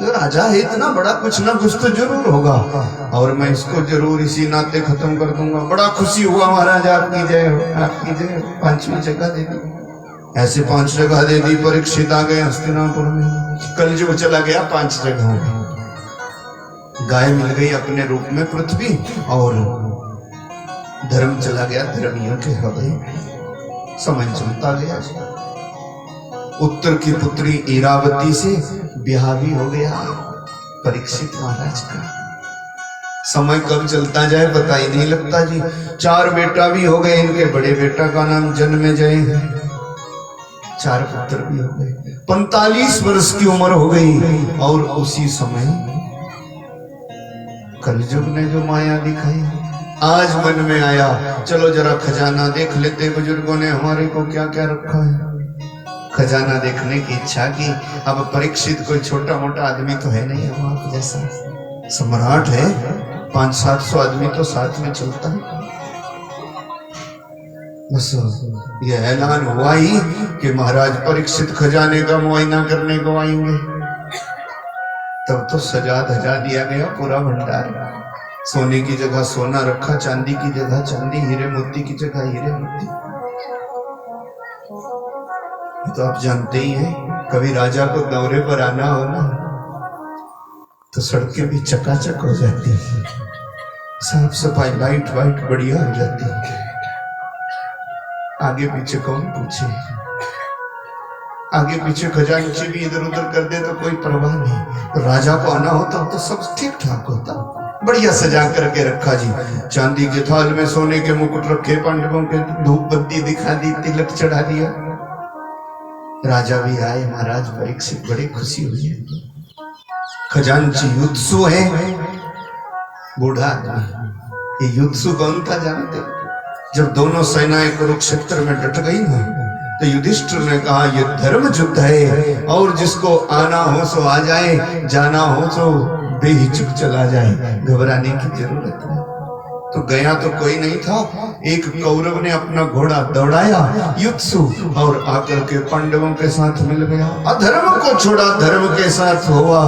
तो राजा है इतना बड़ा, कुछ ना कुछ तो जरूर होगा और मैं इसको जरूर इसी नाते खत्म कर दूंगा। बड़ा खुशी हुआ महाराज, आपकी जय हो, आपकी जय हो। 5वीं जगह दे दी। ऐसे 5 जगह दे दी। परीक्षित आ गए हस्तिनापुर में। कलयुग चला गया 5 जगहों में। गाय मिल गई अपने रूप में पृथ्वी और धर्म चला गया धर्मियों के हृदय में। समय चलता गया। उत्तर की पुत्री इरावती से ब्याह भी हो गया परीक्षित महाराज का। समय कब चलता जाए पता ही नहीं लगता जी। 4 बेटा भी हो गए इनके। बड़े बेटा का नाम जन्मेजय है। 4 पुत्र भी हो गए। 45 वर्ष की उम्र हो गई और उसी समय कलयुग ने जो माया दिखाई, आज मन में आया चलो जरा खजाना देख लेते। बुजुर्गों ने हमारे को क्या क्या रखा है। खजाना देखने की इच्छा की। अब परीक्षित कोई छोटा मोटा आदमी तो है नहीं, हम आप जैसा सम्राट है। 500-700 आदमी तो साथ में चलता है। बस ये ऐलान हुआ ही कि महाराज परीक्षित खजाने का मुआयना करने को आएंगे। तब तो सजा धजा दिया गया पूरा भंडार। सोने की जगह सोना रखा, चांदी की जगह चांदी, हीरे मोती की जगह हीरे मोती। तो आप जानते ही हैं, कभी राजा को दौरे पर आना हो ना तो सड़कें भी चकाचक हो जाती है। साफ सफाई, लाइट वाइट बढ़िया हो जाती है। आगे पीछे कौन पूछे। आगे पीछे खजांची भी इधर उधर कर दे तो कोई परवाह नहीं। तो राजा को आना होता तो सब ठीक ठाक होता। बढ़िया सजा करके रखा जी। चांदी के थाल में सोने के मुकुट रखे, पांडवों के धूप बत्ती दिखा दी, तिलक चढ़ा दिया। राजा भी आए। महाराज परीक्षित बड़ी खुशी हुई। खजांची युत्सु है, बूढ़ा आदमी। ये युत्सु कौन था जानते? जब दोनों सेनाएं कुरुक्षेत्र में डट गई ना तो युधिष्ठिर ने कहा ये धर्म युद्ध है और जिसको आना हो सो आ जाए, जाना हो सो बेहिचक चला जाए, घबराने की जरूरत नहीं। तो गया तो कोई नहीं था। एक कौरव ने अपना घोड़ा दौड़ाया युत्सु और आकर के पांडवों के साथ मिल गया। अधर्म को छोड़ा धर्म के साथ हुआ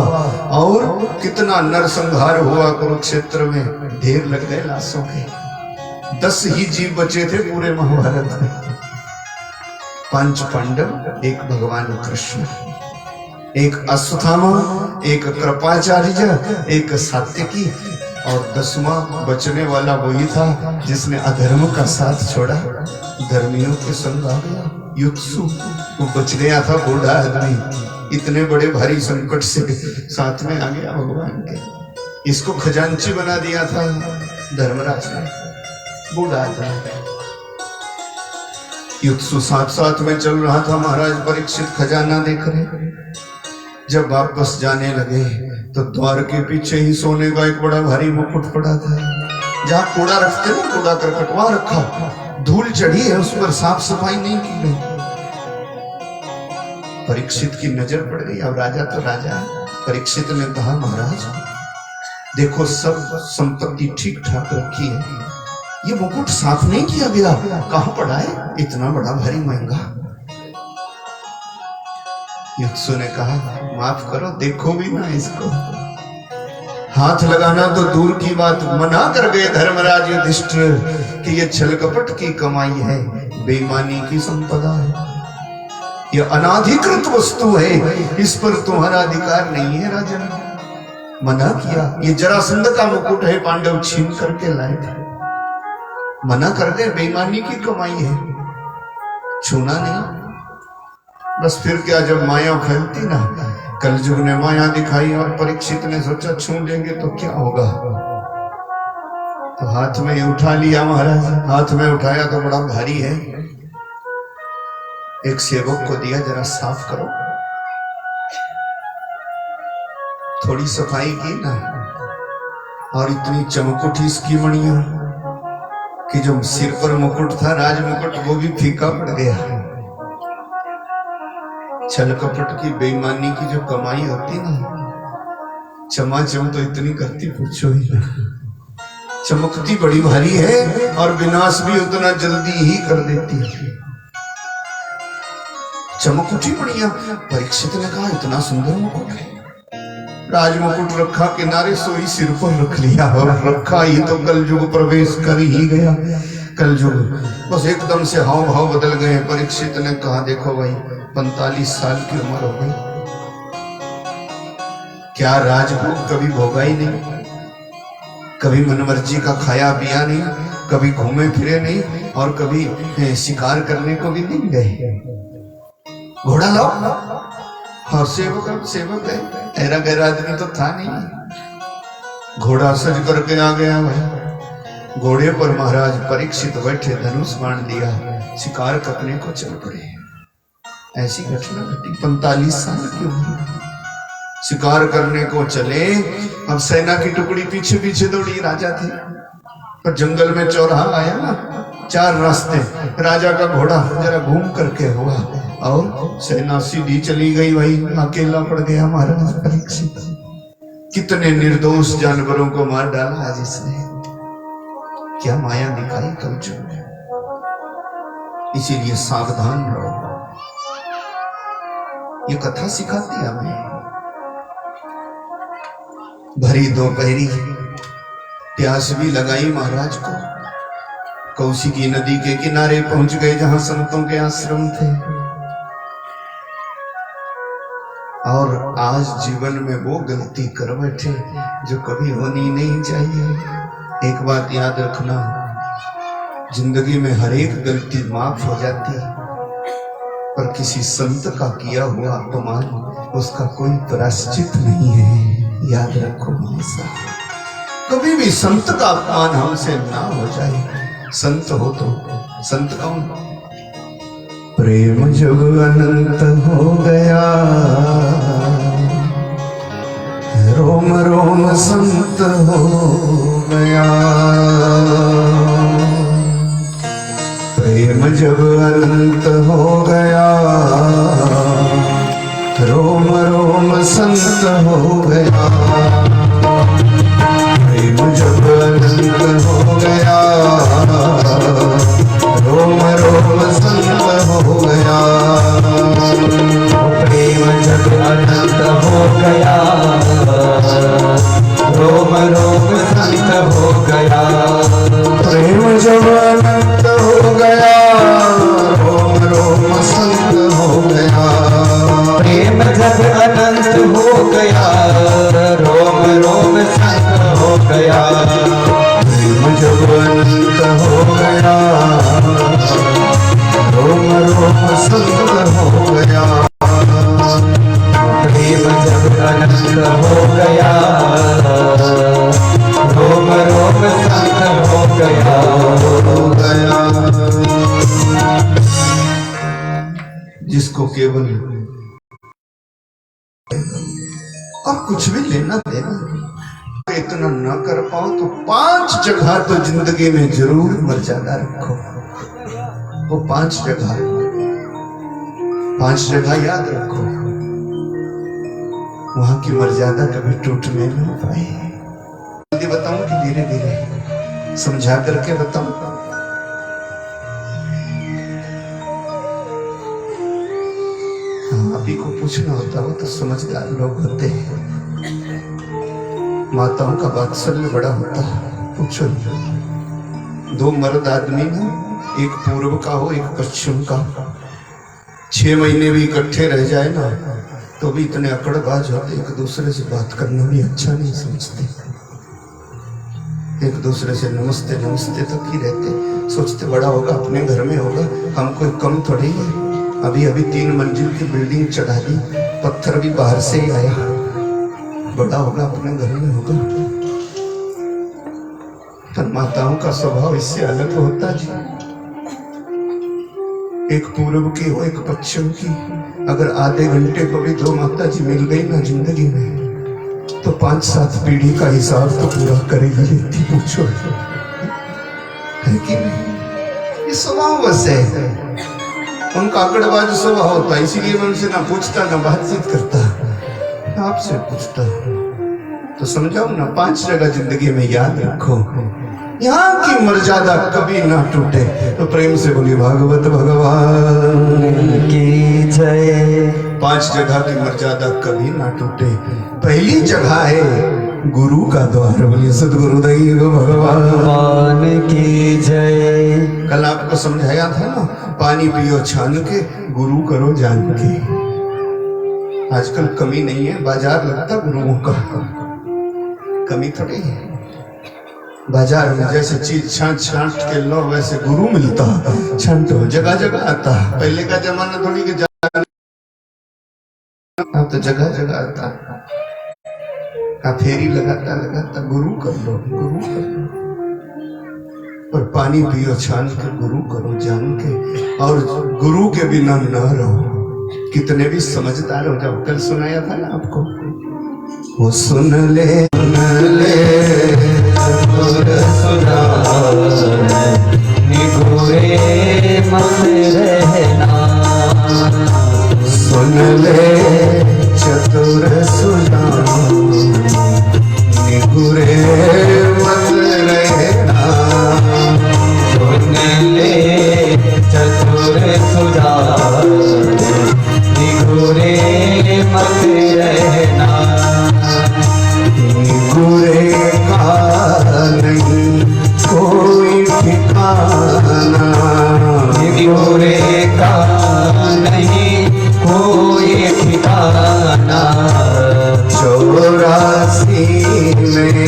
और कितना नरसंहार हुआ कुरुक्षेत्र में। ढेर लग गए लाशों के। 10 ही जीव बचे थे पूरे महाभारत में। 5 पांडव, एक भगवान कृष्ण, एक अश्वत्थामा, एक कृपाचार्य, एक सात्यकी और 10वां बचने वाला वही था जिसने अधर्म का साथ छोड़ा, धर्मियों के संग आ गया। युत्सु वो बच गया था, बूढ़ा आदमी। इतने बड़े भारी संकट से साथ में आ गया भगवान के। इसको खजांची बना दिया था धर्मराज ने, बूढ़ा आदमी। युत्सु साथ में चल रहा था। महाराज परीक्षित खजाना देख रहे। जब वापस जाने लगे तो द्वार के पीछे ही सोने का एक बड़ा भारी मुकुट पड़ा था। जहां कूड़ा रखते ना, कूड़ा करकट, वहां रखा। धूल चढ़ी है उस पर, साफ सफाई नहीं की गई। परीक्षित की नजर पड़ गई। अब राजा तो राजा है। परीक्षित ने कहा महाराज देखो सब संपत्ति ठीक ठाक रखी है, ये मुकुट साफ नहीं किया गया, कहां पड़ा है इतना बड़ा भारी महंगा। युत्सु ने कहा माफ करो, देखो भी ना इसको। हाथ लगाना तो दूर की बात, मना कर गए धर्मराज युधिष्ठिर कि ये छल कपट की कमाई है, बेईमानी की संपदा है, ये अनाधिकृत वस्तु है, इस पर तुम्हारा अधिकार नहीं है। राजन मना किया। ये जरासंध का मुकुट है, पांडव छीन करके लाए थे। मना कर दे, बेईमानी की कमाई है, छूना नहीं। बस फिर क्या, जब माया फैलती ना, कलयुग ने माया दिखाई और परीक्षित ने सोचा छू लेंगे तो क्या होगा, तो हाथ में उठा लिया महाराज। हाथ में उठाया तो बड़ा भारी है। एक सेवक को दिया, जरा साफ करो। थोड़ी सफाई की ना, और इतनी चमक उठी इसकी मणियों कि जो सिर पर मुकुट था, राज मुकुट, वो भी फीका पड़ गया। छल कपट की, बेईमानी की जो कमाई होती ना, चमाचम तो इतनी करती पूछो ही ना। चमकती बड़ी भारी है और विनाश भी उतना जल्दी ही कर देती है। चमक उठी बढ़िया। परीक्षित ने कहा इतना सुंदर मुकुट है, राजमुकुट रखा किनारे, सोई सिर पर रख लिया और रखा ही तो कलयुग प्रवेश कर ही गया। कलयुग बस एकदम से हाव भाव बदल गए। परीक्षित ने कहा देखो भाई 45 साल की उम्र हो गई, क्या राजभोग कभी भोगा ही नहीं, कभी मनमर्जी का खाया पिया नहीं, कभी घूमे फिरे नहीं और कभी शिकार करने को भी नहीं गए। घोड़ा लाओ और सेवक है, ऐरा गैरा आदमी तो था नहीं। घोड़ा सज करके आ गया भाई। घोड़े पर महाराज परीक्षित बैठे, धनुष बाण दिया, शिकार करने को चल पड़े। ऐसी घटना घटी 45 साल की उम्र, शिकार करने को चले। अब सेना की टुकड़ी पीछे पीछे दौड़ी, राजा थे पर जंगल में चौराहा आया ना, 4 रास्ते, राजा का घोड़ा जरा घूम करके हुआ और सेना सीधी चली गई। भाई अकेला पड़ गया महाराज परीक्षित। कितने निर्दोष जानवरों को मार डाला आज इसने, क्या माया दिखाई कलयुग में। इसीलिए सावधान रहो, ये कथा सिखाती हमें। भरी दोपहरी प्यास भी लगाई महाराज को। कौशिकी नदी के किनारे पहुंच गए जहां संतों के आश्रम थे। और आज जीवन में वो गलती कर बैठे जो कभी होनी नहीं चाहिए। एक बात याद रखना, जिंदगी में हर एक गलती माफ हो जाती है, पर किसी संत का किया हुआ अपमान उसका कोई प्रायश्चित नहीं है। याद रखो हमेशा, कभी भी संत का अपमान हमसे ना हो जाए। संत हो तो संत कौन? प्रेम जब अनंत हो गया, रोम रोम संत हो गया। प्रेम जब अनंत हो गया, रोम रोम संत हो गया। प्रेम जब अनंत हो गया, रोम रोम संत हो गया। प्रेम जब अनंत हो गया, रोम रोम संत हो गया। प्रेम जब अनंत हो गया, रोम रोम संत हो गया। प्रेम जब अनंत हो गया, रोम रोम संत हो गया। प्रेम जब अनंत हो गया, रोम रोम संत हो गया। प्रेम जब अनंत हो गया, रोम रोम संत हो गया। जिसको केवल और कुछ भी लेना देना इतना न कर पाओ तो 5 जगह तो जिंदगी में जरूर मर्यादा रखो। वो 5 जगह याद रखो, वहां की मर्यादा कभी टूटने न पाए। जल्दी बताऊं कि धीरे धीरे समझा करके बताऊं? आप ही को पूछना होता हो तो समझदार लोग होते हैं, माताओं का वात्सल्य बड़ा होता है। पूछो, 2 मर्द आदमी ना, एक पूर्व का हो एक पश्चिम का, 6 महीने भी इकट्ठे रह जाए ना तो भी इतने अकड़बाज होते, एक दूसरे से बात करना भी अच्छा नहीं समझते। एक दूसरे से नमस्ते नमस्ते तक ही रहते, सोचते बड़ा होगा अपने घर में होगा, हम कोई कम थोड़ी है। अभी अभी 3 मंजिल की बिल्डिंग चढ़ा दी, पत्थर भी बाहर से ही आया, बड़ा होगा अपने घर में होगा। पर माताओं का स्वभाव इससे अलग होता जी। एक पूर्व की हो एक पश्चिम की, अगर आधे घंटे को भी 2 माता जी मिल गई ना जिंदगी में तो 5-7 पीढ़ी का हिसाब तो पूरा करेगी लेती। पूछो है कि नहीं? ये स्वभाव बस है, उनका आकड़बाज स्वभाव होता है, इसीलिए मैं उनसे ना पूछता ना बातचीत करता, आपसे पूछता। तो समझाओ ना, 5 जगह जिंदगी में याद रखो, यहाँ की मर्यादा कभी ना टूटे। तो प्रेम से बोली भागवत भगवान की जय। 5 जगह की मर्यादा कभी ना टूटे। पहली जगह है गुरु का द्वार। बोलिए सदगुरुदेव भगवान की जय। कल आपको समझाया था ना, पानी पियो छान के, गुरु करो जान के। आजकल कमी नहीं है, बाजार लगता गुरुओं का, कमी थोड़ी है। बाजार में जैसे चीज छांट छांट के लो वैसे गुरु मिलता, छांटो जगह जगह आता। पहले का जमाना थोड़ी के अब तो जगह जगह आता। फेरी लगाता लगाता गुरु कर लो, गुरु कर लो। और पानी पियो छान के, गुरु करो जान के। और गुरु के बिना न रहो, कितने भी समझदार हो जाओ। कल सुनाया था ना आपको, वो सुन ले निगोरे मत रहना, सुन ले चतुर सुजान निगुरे मत रहना, सुन ले चतुर सुजान निगुरे मत रहना। निगुरे का नहीं कोई ठिकाना, निगुरे का नहीं कोई ठिकाना। 84 में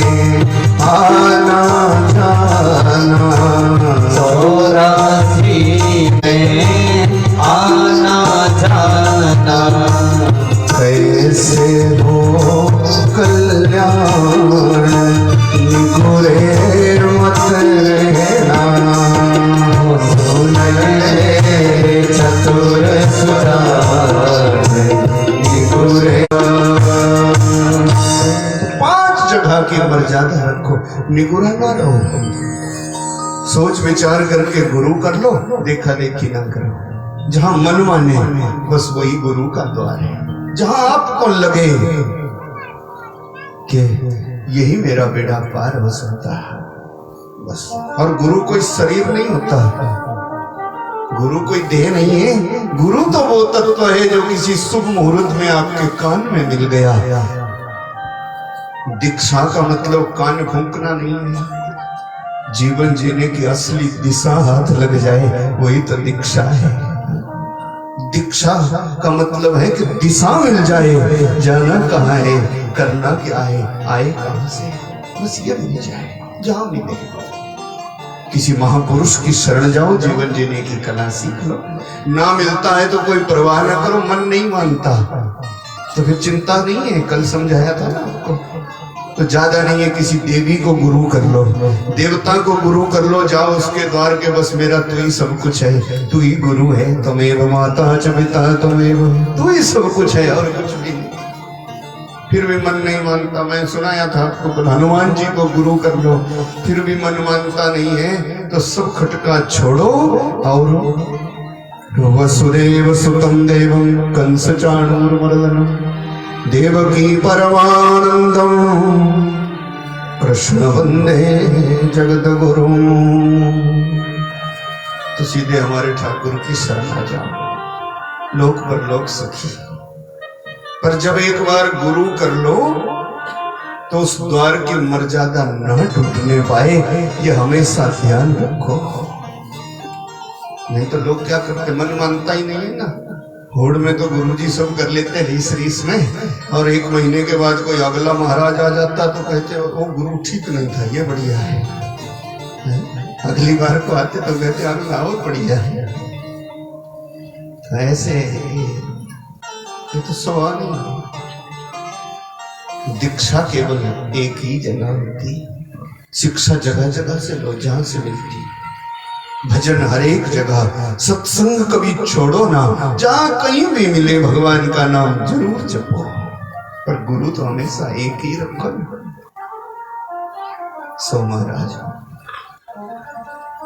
आना जाना, 84 में आना जाना। कैसे हो कल्याण निगुरे मत रहना, सुन ले चतुर सुजान निगुरे। 5 जगह की मर्यादा रखो, निगुरा ना रहो। सोच विचार करके गुरु कर लो, देखा देखी ना करो। जहां मन माने बस वही गुरु का द्वार है। जहां आपको लगे कि यही मेरा बेड़ा पार हो सकता है बस। और गुरु कोई शरीर नहीं होता, गुरु कोई देह नहीं है। गुरु तो वो तत्व है जो किसी शुभ मुहूर्त में आपके कान में मिल गया। दीक्षा का मतलब कान फूंकना नहीं है। जीवन जीने की असली दिशा हाथ लग जाए वही तो दीक्षा है। दीक्षा का मतलब है कि दिशा मिल जाए, जाना कहाँ है, करना क्या है, आए कहां से, बस ये मिल जाए। जहां मिले किसी महापुरुष की शरण जाओ, जीवन जीने की कला सीख लो। ना मिलता है तो कोई परवाह ना करो, मन नहीं मानता तो फिर चिंता नहीं है। कल समझाया था ना आपको। तो ज्यादा नहीं है, किसी देवी को गुरु कर लो, देवता को गुरु कर लो, जाओ उसके द्वार के, बस मेरा तू ही सब कुछ है, तू ही गुरु है, तुमेव माता च पिता तुमेव, तू ही सब कुछ है और कुछ भी नहीं। फिर भी मन नहीं मानता। मैं सुनाया था आपको, हनुमान जी को गुरु कर लो, फिर भी मन मानता नहीं है तो सब खटका छोड़ो और वसुदेव सुतम देवम कंस चाणूरमर्दनम देवकी परमानंदम कृष्ण वंदे जगत गुरु। तो सीधे हमारे ठाकुर की शरण आ जाओ, लोक पर लोक सुखी। पर जब एक बार गुरु कर लो तो उस द्वार की मर्यादा न टूटने पाए, ये हमेशा ध्यान रखो। नहीं तो लोग क्या करते, मन मानता ही नहीं है ना। होड़ में तो गुरुजी सब कर लेते हैं रीस रीस में, और 1 महीने के बाद कोई अगला महाराज आ जाता तो कहते वो गुरु ठीक नहीं था, ये बढ़िया है। अगली बार को आते तो कहते अगला और बढ़िया है। ऐसे ये तो सवाल ही। दीक्षा केवल एक ही जगह होती, शिक्षा जगह जगह से लो, जहां से मिलती। भजन हर एक जगह, सत्संग कभी छोड़ो ना, जहां कहीं भी मिले भगवान का नाम जरूर जपो। पर गुरु तो हमेशा एक ही रखो। सो महाराज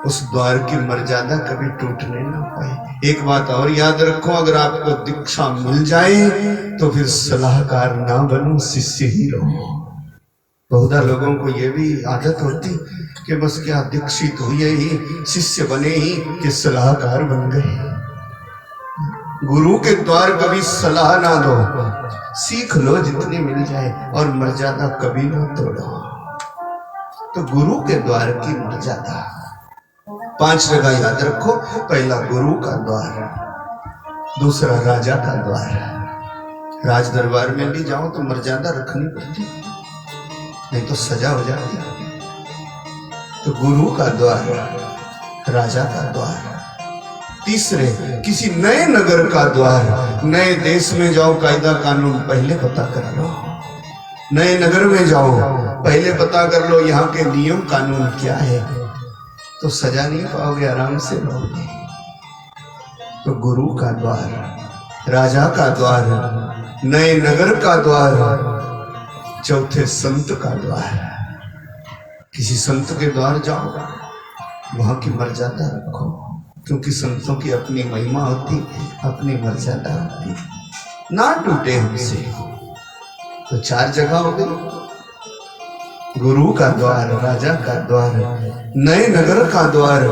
उस द्वार की मर्यादा कभी टूटने ना पाए। एक बात और याद रखो, अगर आपको दीक्षा मिल जाए तो फिर सलाहकार ना बनो, शिष्य ही रहो। बहुधा लोगों को ये भी आदत होती कि बस क्या दीक्षित हुए ही, शिष्य बने ही कि सलाहकार बन गए। गुरु के द्वार कभी सलाह ना दो, सीख लो जितनी मिल जाए, और मर्यादा कभी ना तोड़ो। तो गुरु के द्वार की मर्यादा 5 जगह याद रखो। पहला गुरु का द्वार, दूसरा राजा का द्वार। राज दरबार में भी जाओ तो मर्यादा रखनी पड़ती, नहीं तो सजा हो जाती। तो गुरु का द्वार, राजा का द्वार। तीसरे किसी नए नगर का द्वार। नए देश में जाओ, कायदा कानून पहले पता कर लो। नए नगर में जाओ, पहले पता कर लो यहाँ के नियम कानून क्या है, तो सजा नहीं पाओगे, आराम से रहोगे। तो गुरु का द्वार, राजा का द्वार, नए नगर का द्वार, चौथे संत का द्वार। किसी संत के द्वार जाओ, वहां की मर्यादा रखो, क्योंकि संतों की अपनी महिमा होती, अपनी मर्यादा होती, ना टूटे हमसे। तो 4 जगह हो गई, गुरु का द्वार, राजा का द्वार, नए नगर का द्वार,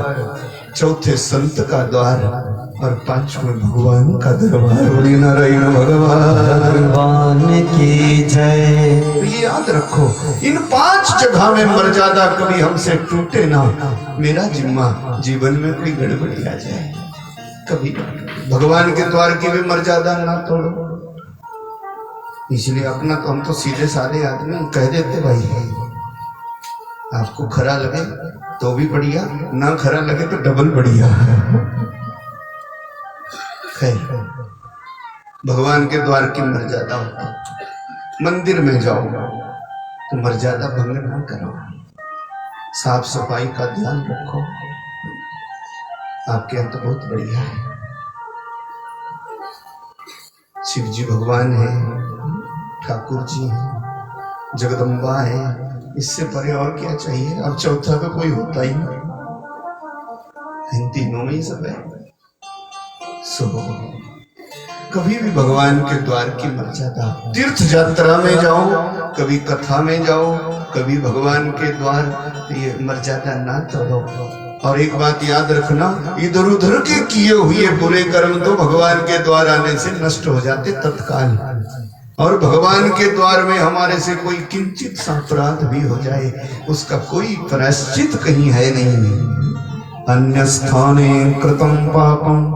चौथे संत का द्वार, और 5वें भगवान का दरबार। बोलिए नारायण भगवान की जय। तो ये याद रखो, इन 5 जगह में मर्यादा कभी हमसे टूटे ना। मेरा जिम्मा जीवन में कोई गड़बड़ी आ जाए कभी, भगवान के द्वार की भी मर्यादा ना तोड़ो। इसलिए अपना तो हम तो सीधे साधे आदमी कह देते, भाई आपको खरा लगे तो भी बढ़िया, ना खरा लगे तो डबल बढ़िया। खैर, भगवान के द्वार की मर्यादा होती। मंदिर में जाओ तो मर्यादा भंग ना करो, साफ सफाई का ध्यान रखो। आपके यहाँ तो बहुत बढ़िया है, शिव जी भगवान है, ठाकुर जी है, जगदम्बा है, इससे परे और क्या चाहिए। अब चौथा तो कोई होता ही नहीं, इन तीनों में ही सब है। सो कभी भी भगवान के द्वार की मर्यादा, तीर्थ यात्रा में जाओ, कभी कथा में जाओ, कभी भगवान के द्वार, ये मर्यादा ना तोड़ो। और एक बात याद रखना, इधर उधर के किए हुए बुरे कर्म तो भगवान के द्वार आने से नष्ट हो जाते तत्काल। और भगवान के द्वार में हमारे से कोई किंचित सा अपराध भी हो जाए, उसका कोई प्रायश्चित कहीं है नहीं। अन्य स्थाने कृतं पापम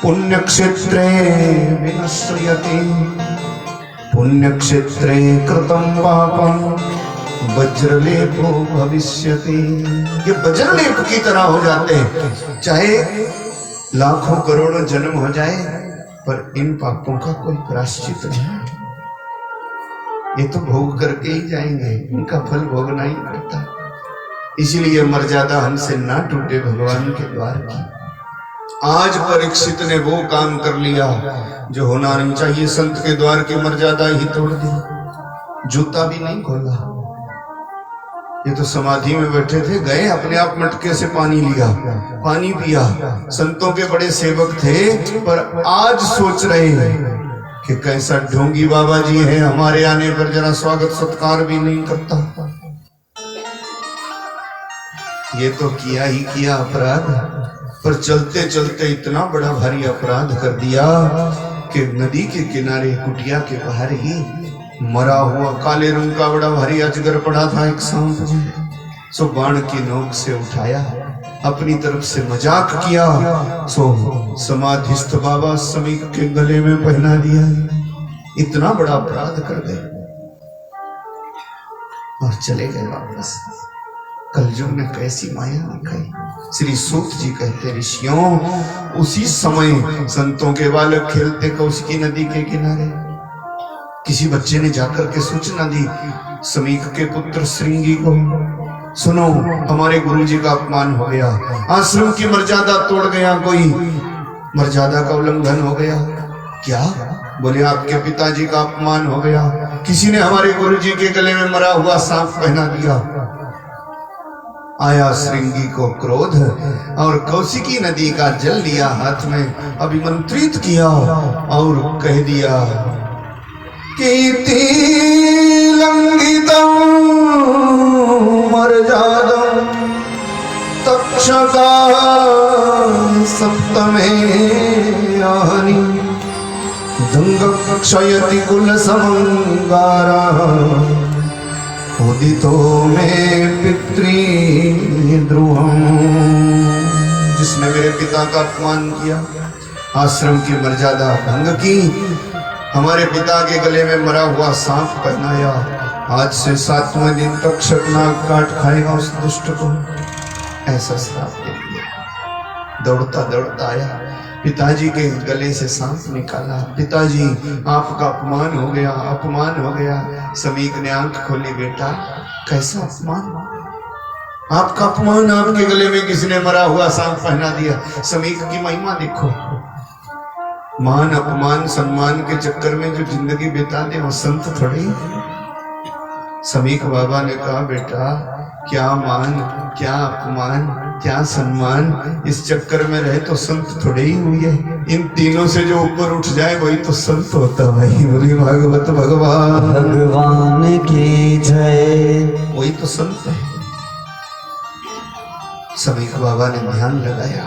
पुण्य क्षेत्रे विनश्यते, पुण्य क्षेत्रे कृतं पापम वज्रलेपो भविष्यति। ये वज्रलेप की तरह हो जाते हैं, चाहे लाखों करोड़ों जन्म हो जाए, पर इन पापों का कोई प्रायश्चित नहीं। ये तो भोग करके ही जाएंगे, इनका फल भोगना ही पड़ता। इसीलिए मर्यादा हमसे ना टूटे भगवान के द्वार की। आज परीक्षित ने वो काम कर लिया जो होना नहीं चाहिए, संत के द्वार की मर्यादा ही तोड़ दी, जूता भी नहीं खोला। ये तो समाधि में बैठे थे, गए अपने आप मटके से पानी लिया, पानी पिया। संतों के बड़े सेवक थे, पर आज सोच रहे हैं कि कैसा ढोंगी बाबा जी है, हमारे आने पर जरा स्वागत सत्कार भी नहीं करता। ये तो किया ही किया अपराध, पर चलते चलते इतना बड़ा भारी अपराध कर दिया कि नदी के किनारे कुटिया के बाहर ही मरा हुआ काले रंग का बड़ा भारी अजगर पड़ा था, एक सांप जी। सो बाण की नोक से उठाया, अपनी तरफ से मजाक किया, सो समाधिस्थ बाबा समीक के गले में पहना दिया। इतना बड़ा अपराध कर गए और चले गए वापस। कलयुग ने कैसी माया दिखाई। श्री सूत जी कहते, ऋषियों, उसी समय संतों के बालक खेलते कौशिकी नदी के किनारे। किसी बच्चे ने जाकर के सूचना दी समीक के पुत्र श्रृंगी को, सुनो हमारे गुरुजी का अपमान हो गया, आश्रम की मर्यादा तोड़ गया, कोई मर्यादा का उल्लंघन हो गया। क्या? बोले आपके पिताजी का अपमान हो गया, किसी ने हमारे गुरुजी के गले में मरा हुआ सांप पहना दिया। आया श्रृंगी को क्रोध और कौशिकी नदी का जल लिया हाथ में, अभिमंत्रित किया और कह दिया कीर्ति लंघितं मर्यादं तक्षका सप्तमे यानि कुल समंगारा उदितो में पितृद्रोहम। जिसने मेरे पिता का अपमान किया, आश्रम की मर्यादा भंग की, हमारे पिता के गले में मरा हुआ सांप पहनाया, आज से 7वें दिन तक शकनाग काट खाएगा उस दुष्ट को, ऐसा श्राप दे दिया। दौड़ता दौड़ता आया, पिताजी के गले से सांप निकाला। पिताजी आपका अपमान हो गया, अपमान हो गया। समीक ने आंख खोली, बेटा कैसा अपमान? आपका अपमान, आपके गले में किसने मरा हुआ सांप पहना दिया? समीक की महिमा देखो। मान अपमान सम्मान के चक्कर में जो जिंदगी बिता दे वो संत थोड़ी। समीक बाबा ने कहा, बेटा क्या मान, क्या अपमान, क्या सम्मान, इस चक्कर में रहे तो संत थोड़े ही हुए। इन तीनों से जो ऊपर उठ जाए वही तो संत होता। भाई बोली भागवत भगवान की जय, वही तो संत है। समीक बाबा ने ध्यान लगाया,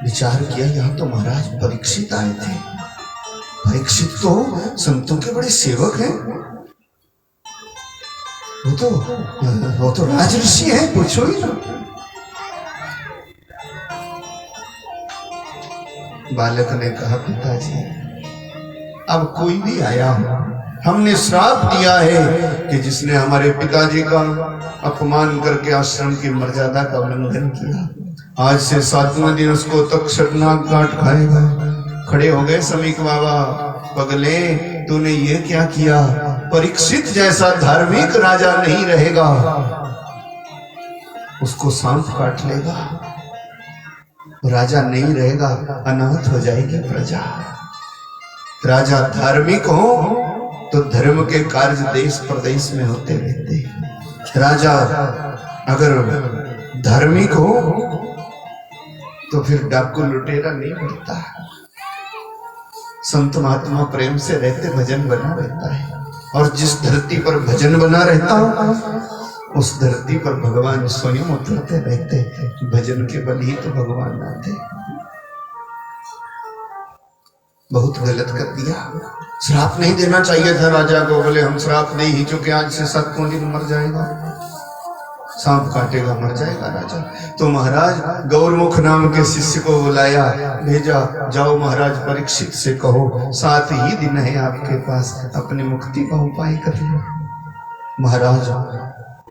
विचार किया, यहाँ तो महाराज परीक्षित आए थे। परीक्षित तो संतों के बड़े सेवक हैं, वो तो राज ऋषि है, पूछो ही ना। बालक ने कहा, पिताजी अब कोई भी आया हो, हमने श्राप दिया है कि जिसने हमारे पिताजी का अपमान करके आश्रम की मर्यादा का उल्लंघन किया, आज से 7वें दिन उसको तक्षकनाग काट खाएगा। खड़े हो गए समीक बाबा, पगले तूने ये क्या किया? परीक्षित जैसा धार्मिक राजा नहीं रहेगा, उसको सांप काट लेगा। राजा नहीं रहेगा, अनाथ हो जाएगी प्रजा। राजा धार्मिक हो तो धर्म के कार्य देश प्रदेश में होते रहते। राजा अगर धार्मिक हो तो फिर डाकू लुटेरा नहीं बनता। संत महात्मा प्रेम से रहते, भजन बना रहता है। और जिस धरती पर भजन बना रहता उस धरती पर भगवान स्वयं उतरते रहते। भजन के बल ही तो भगवान आते। बहुत गलत कर दिया। श्राप नहीं देना चाहिए था राजा को। बोले हम श्राप नहीं ही, क्योंकि आज से 7वें दिन मर जाएगा, सांप काटेगा, मर जाएगा राजा। तो महाराज गौरमुख नाम के शिष्य को बुलाया, भेजा, जाओ महाराज परीक्षित से कहो 7 ही दिन है आपके पास, अपनी मुक्ति का उपाय कर लो। महाराज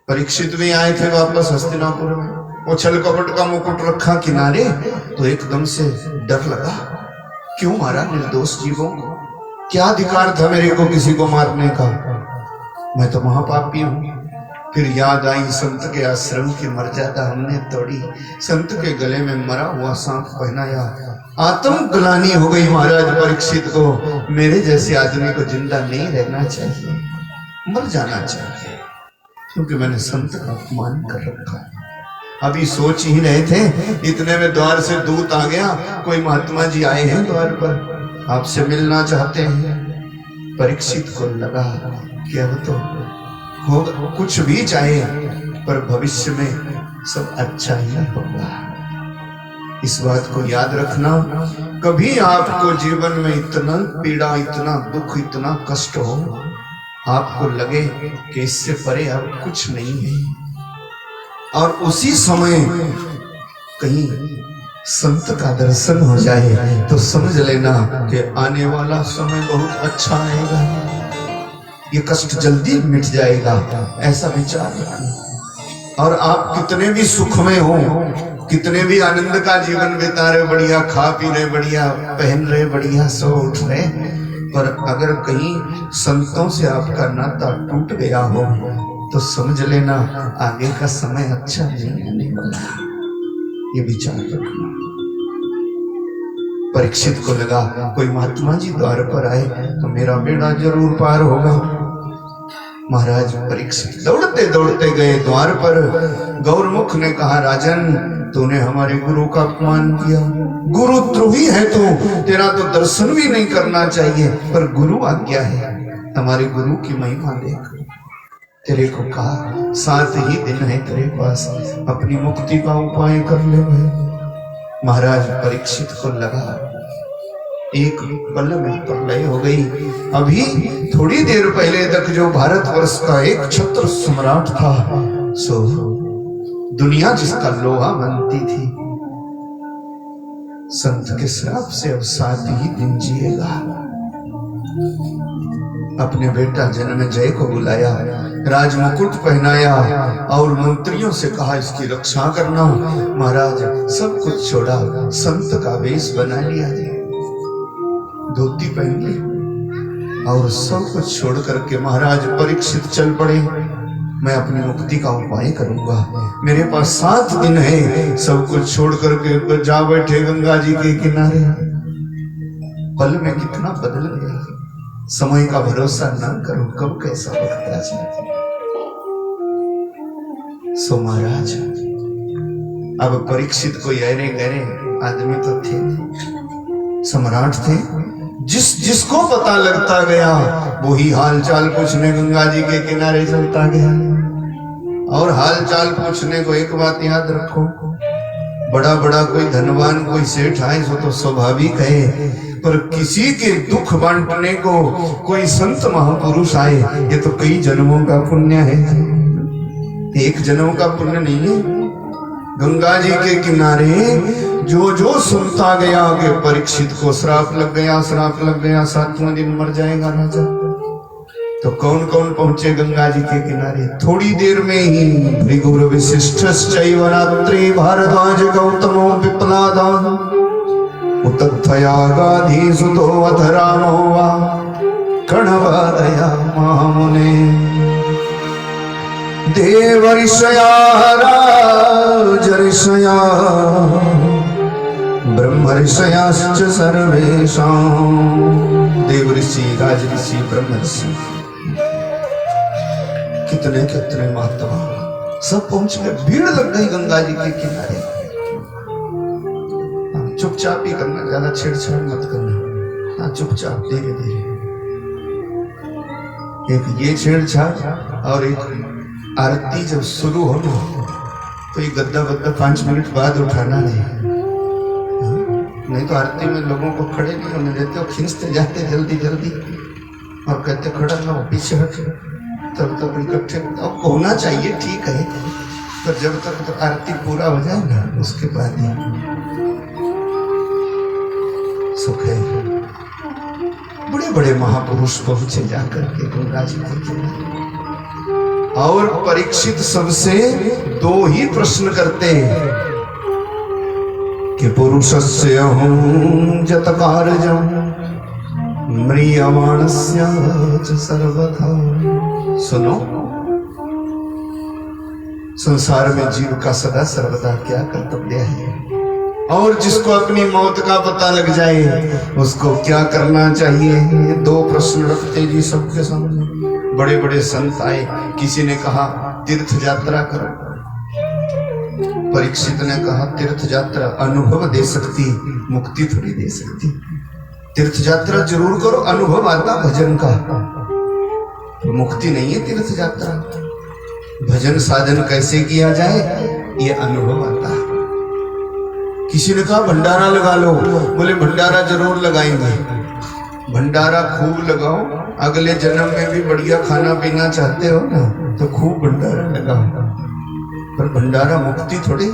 परीक्षित भी आए थे वापस हस्तिनापुर में। वो छल कपट का मुकुट रखा किनारे, तो एकदम से डर लगा। क्यों मारा निर्दोष जीवों को? क्या अधिकार था मेरे को किसी को मारने का? मैं तो महापापी हूं। फिर याद आई संत के आश्रम की मर्यादा हमने तोड़ी, संत के गले में मरा हुआ सांप पहनाया। आत्म ग्लानि हो गई महाराज परीक्षित को। मेरे जैसे आदमी को जिंदा नहीं रहना चाहिए, मर जाना चाहिए, क्योंकि मैंने संत का अपमान कर रखा है। अभी सोच ही रहे थे, इतने में द्वार से दूत आ गया। कोई महात्मा जी आए हैं द्वार पर, आपसे मिलना चाहते हैं। परीक्षित को लगा कि अब तो होगा, कुछ भी चाहे पर भविष्य में सब अच्छा ही होगा। इस बात को याद रखना, कभी आपको जीवन में इतना पीड़ा, इतना दुख, इतना कष्ट हो, आपको लगे कि इससे परे अब कुछ नहीं है, और उसी समय कहीं संत का दर्शन हो जाए तो समझ लेना कि आने वाला समय बहुत अच्छा आएगा, ये कष्ट जल्दी मिट जाएगा। ऐसा विचार रखना। और आप कितने भी सुख में हो, कितने भी आनंद का जीवन बिता रहे, बढ़िया खा पी रहे, बढ़िया पहन रहे, बढ़िया सो उठ रहे, पर अगर कहीं संतों से आपका नाता टूट गया हो तो समझ लेना आगे का समय अच्छा नहीं आने वाला। ये विचार रखना। परीक्षित को लगा कोई महात्मा जी द्वार पर आए तो मेरा बेड़ा जरूर पार होगा। महाराज परीक्षित दौड़ते दौड़ते गए द्वार पर। गौरमुख ने कहा, राजन तूने हमारे गुरु का अपमान किया, गुरुद्रोही है तू, तेरा तो दर्शन भी नहीं करना चाहिए, पर गुरु आज्ञा है, हमारे गुरु की महिमा देख। तेरे को कहा 7 ही दिन है तेरे पास, अपनी मुक्ति का उपाय कर ले। महाराज परीक्षित को लगा एक पल में प्रलय हो गई। अभी थोड़ी देर पहले तक जो भारतवर्ष का एक छत्र सम्राट था, सो दुनिया जिसका लोहा मानती थी, संत के श्राप से अब 7 ही दिन जिएगा। अपने बेटा जन्मेजय को बुलाया, राजमुकुट पहनाया और मंत्रियों से कहा इसकी रक्षा करना। महाराज सब कुछ छोड़ा, संत का वेश बना लिया, धोती पहन ली और सब कुछ छोड़ करके महाराज परीक्षित चल पड़े। मैं अपनी मुक्ति का उपाय करूंगा, मेरे पास 7 दिन है। सब कुछ छोड़ करके जा बैठे गंगा जी के किनारे। पल में कितना बदल गया, समय का भरोसा न करो, कब कैसा वक्त आ जाए। सो महाराज अब परीक्षित कोई अरे गहरे आदमी तो थे, सम्राट थे, जिसको पता लगता गया वही हाल चाल पूछने गंगा जी के किनारे चलता गया। और हाल चाल पूछने को एक बात याद रखो, बड़ा बड़ा कोई धनवान कोई सेठ आए सो तो स्वाभाविक है, पर किसी के दुख बांटने को कोई संत महापुरुष आए ये तो कई जन्मों का पुण्य है, एक जन्म का पुण्य नहीं है। गंगा जी के किनारे जो सुनता गया कि परीक्षित को श्राप लग गया, श्राप लग गया, 7वां दिन मर जाएगा राजा। तो कौन कौन पहुंचे गंगा जी के किनारे? थोड़ी देर में ही भृगुर वशिष्ठश्चैव रात्रि भारद्वाज गौतमो पिप्पलादान उतथया गाधी सुतो अथ रामो वा कणवादया महामुने देवर्षया राजर्षया ब्रह्मर्षयाश्च सर्वेषां। देवऋषि, राजऋषि, ब्रह्मऋषि, कितने कितने महात्मा सब पहुंच गए, भीड़ लग गई गंगा जी के किनारे। चुपचाप ही करना, ज्यादा छेड़छाड़ मत करना, हाँ चुपचाप धीरे धीरे। एक ये छेड़छाड़ और एक आरती जब शुरू हो तो ये गद्दा बद्दा 5 मिनट बाद उठाना नहीं तो आरती में लोगों को खड़े नहीं होने देते, वो खींचते जाते जल्दी जल्दी और कहते खड़ा ना हो, पीछे हट। तब तक इकट्ठे अब होना चाहिए, ठीक है, पर जब तक तो आरती पूरा हो जाए ना उसके बाद ही सुख है। बड़े बड़े महापुरुष पहुंचे जाकर के गंगा जी के किनारे और परीक्षित सबसे 2 ही प्रश्न करते कि पुरुषस्य अहं जतकारजं म्रियमाणस्य च सर्वथा। सुनो, संसार में जीव का सदा सर्वदा क्या कर्तव्य है और जिसको अपनी मौत का पता लग जाए उसको क्या करना चाहिए, ये 2 प्रश्न रखते जी सबके सामने। बड़े बड़े संत आए, किसी ने कहा तीर्थ यात्रा करो, परीक्षित ने कहा तीर्थ यात्रा अनुभव दे सकती, मुक्ति थोड़ी दे सकती। तीर्थ यात्रा जरूर करो, अनुभव आता भजन का, तो मुक्ति नहीं है तीर्थ यात्रा। भजन साधन कैसे किया जाए ये अनुभव आता है। किसी ने कहा भंडारा लगा लो, बोले भंडारा जरूर लगाएंगे, भंडारा खूब लगाओ, अगले जन्म में भी बढ़िया खाना पीना चाहते हो ना तो खूब भंडारा लगाओ, पर भंडारा मुक्ति थोड़ी है।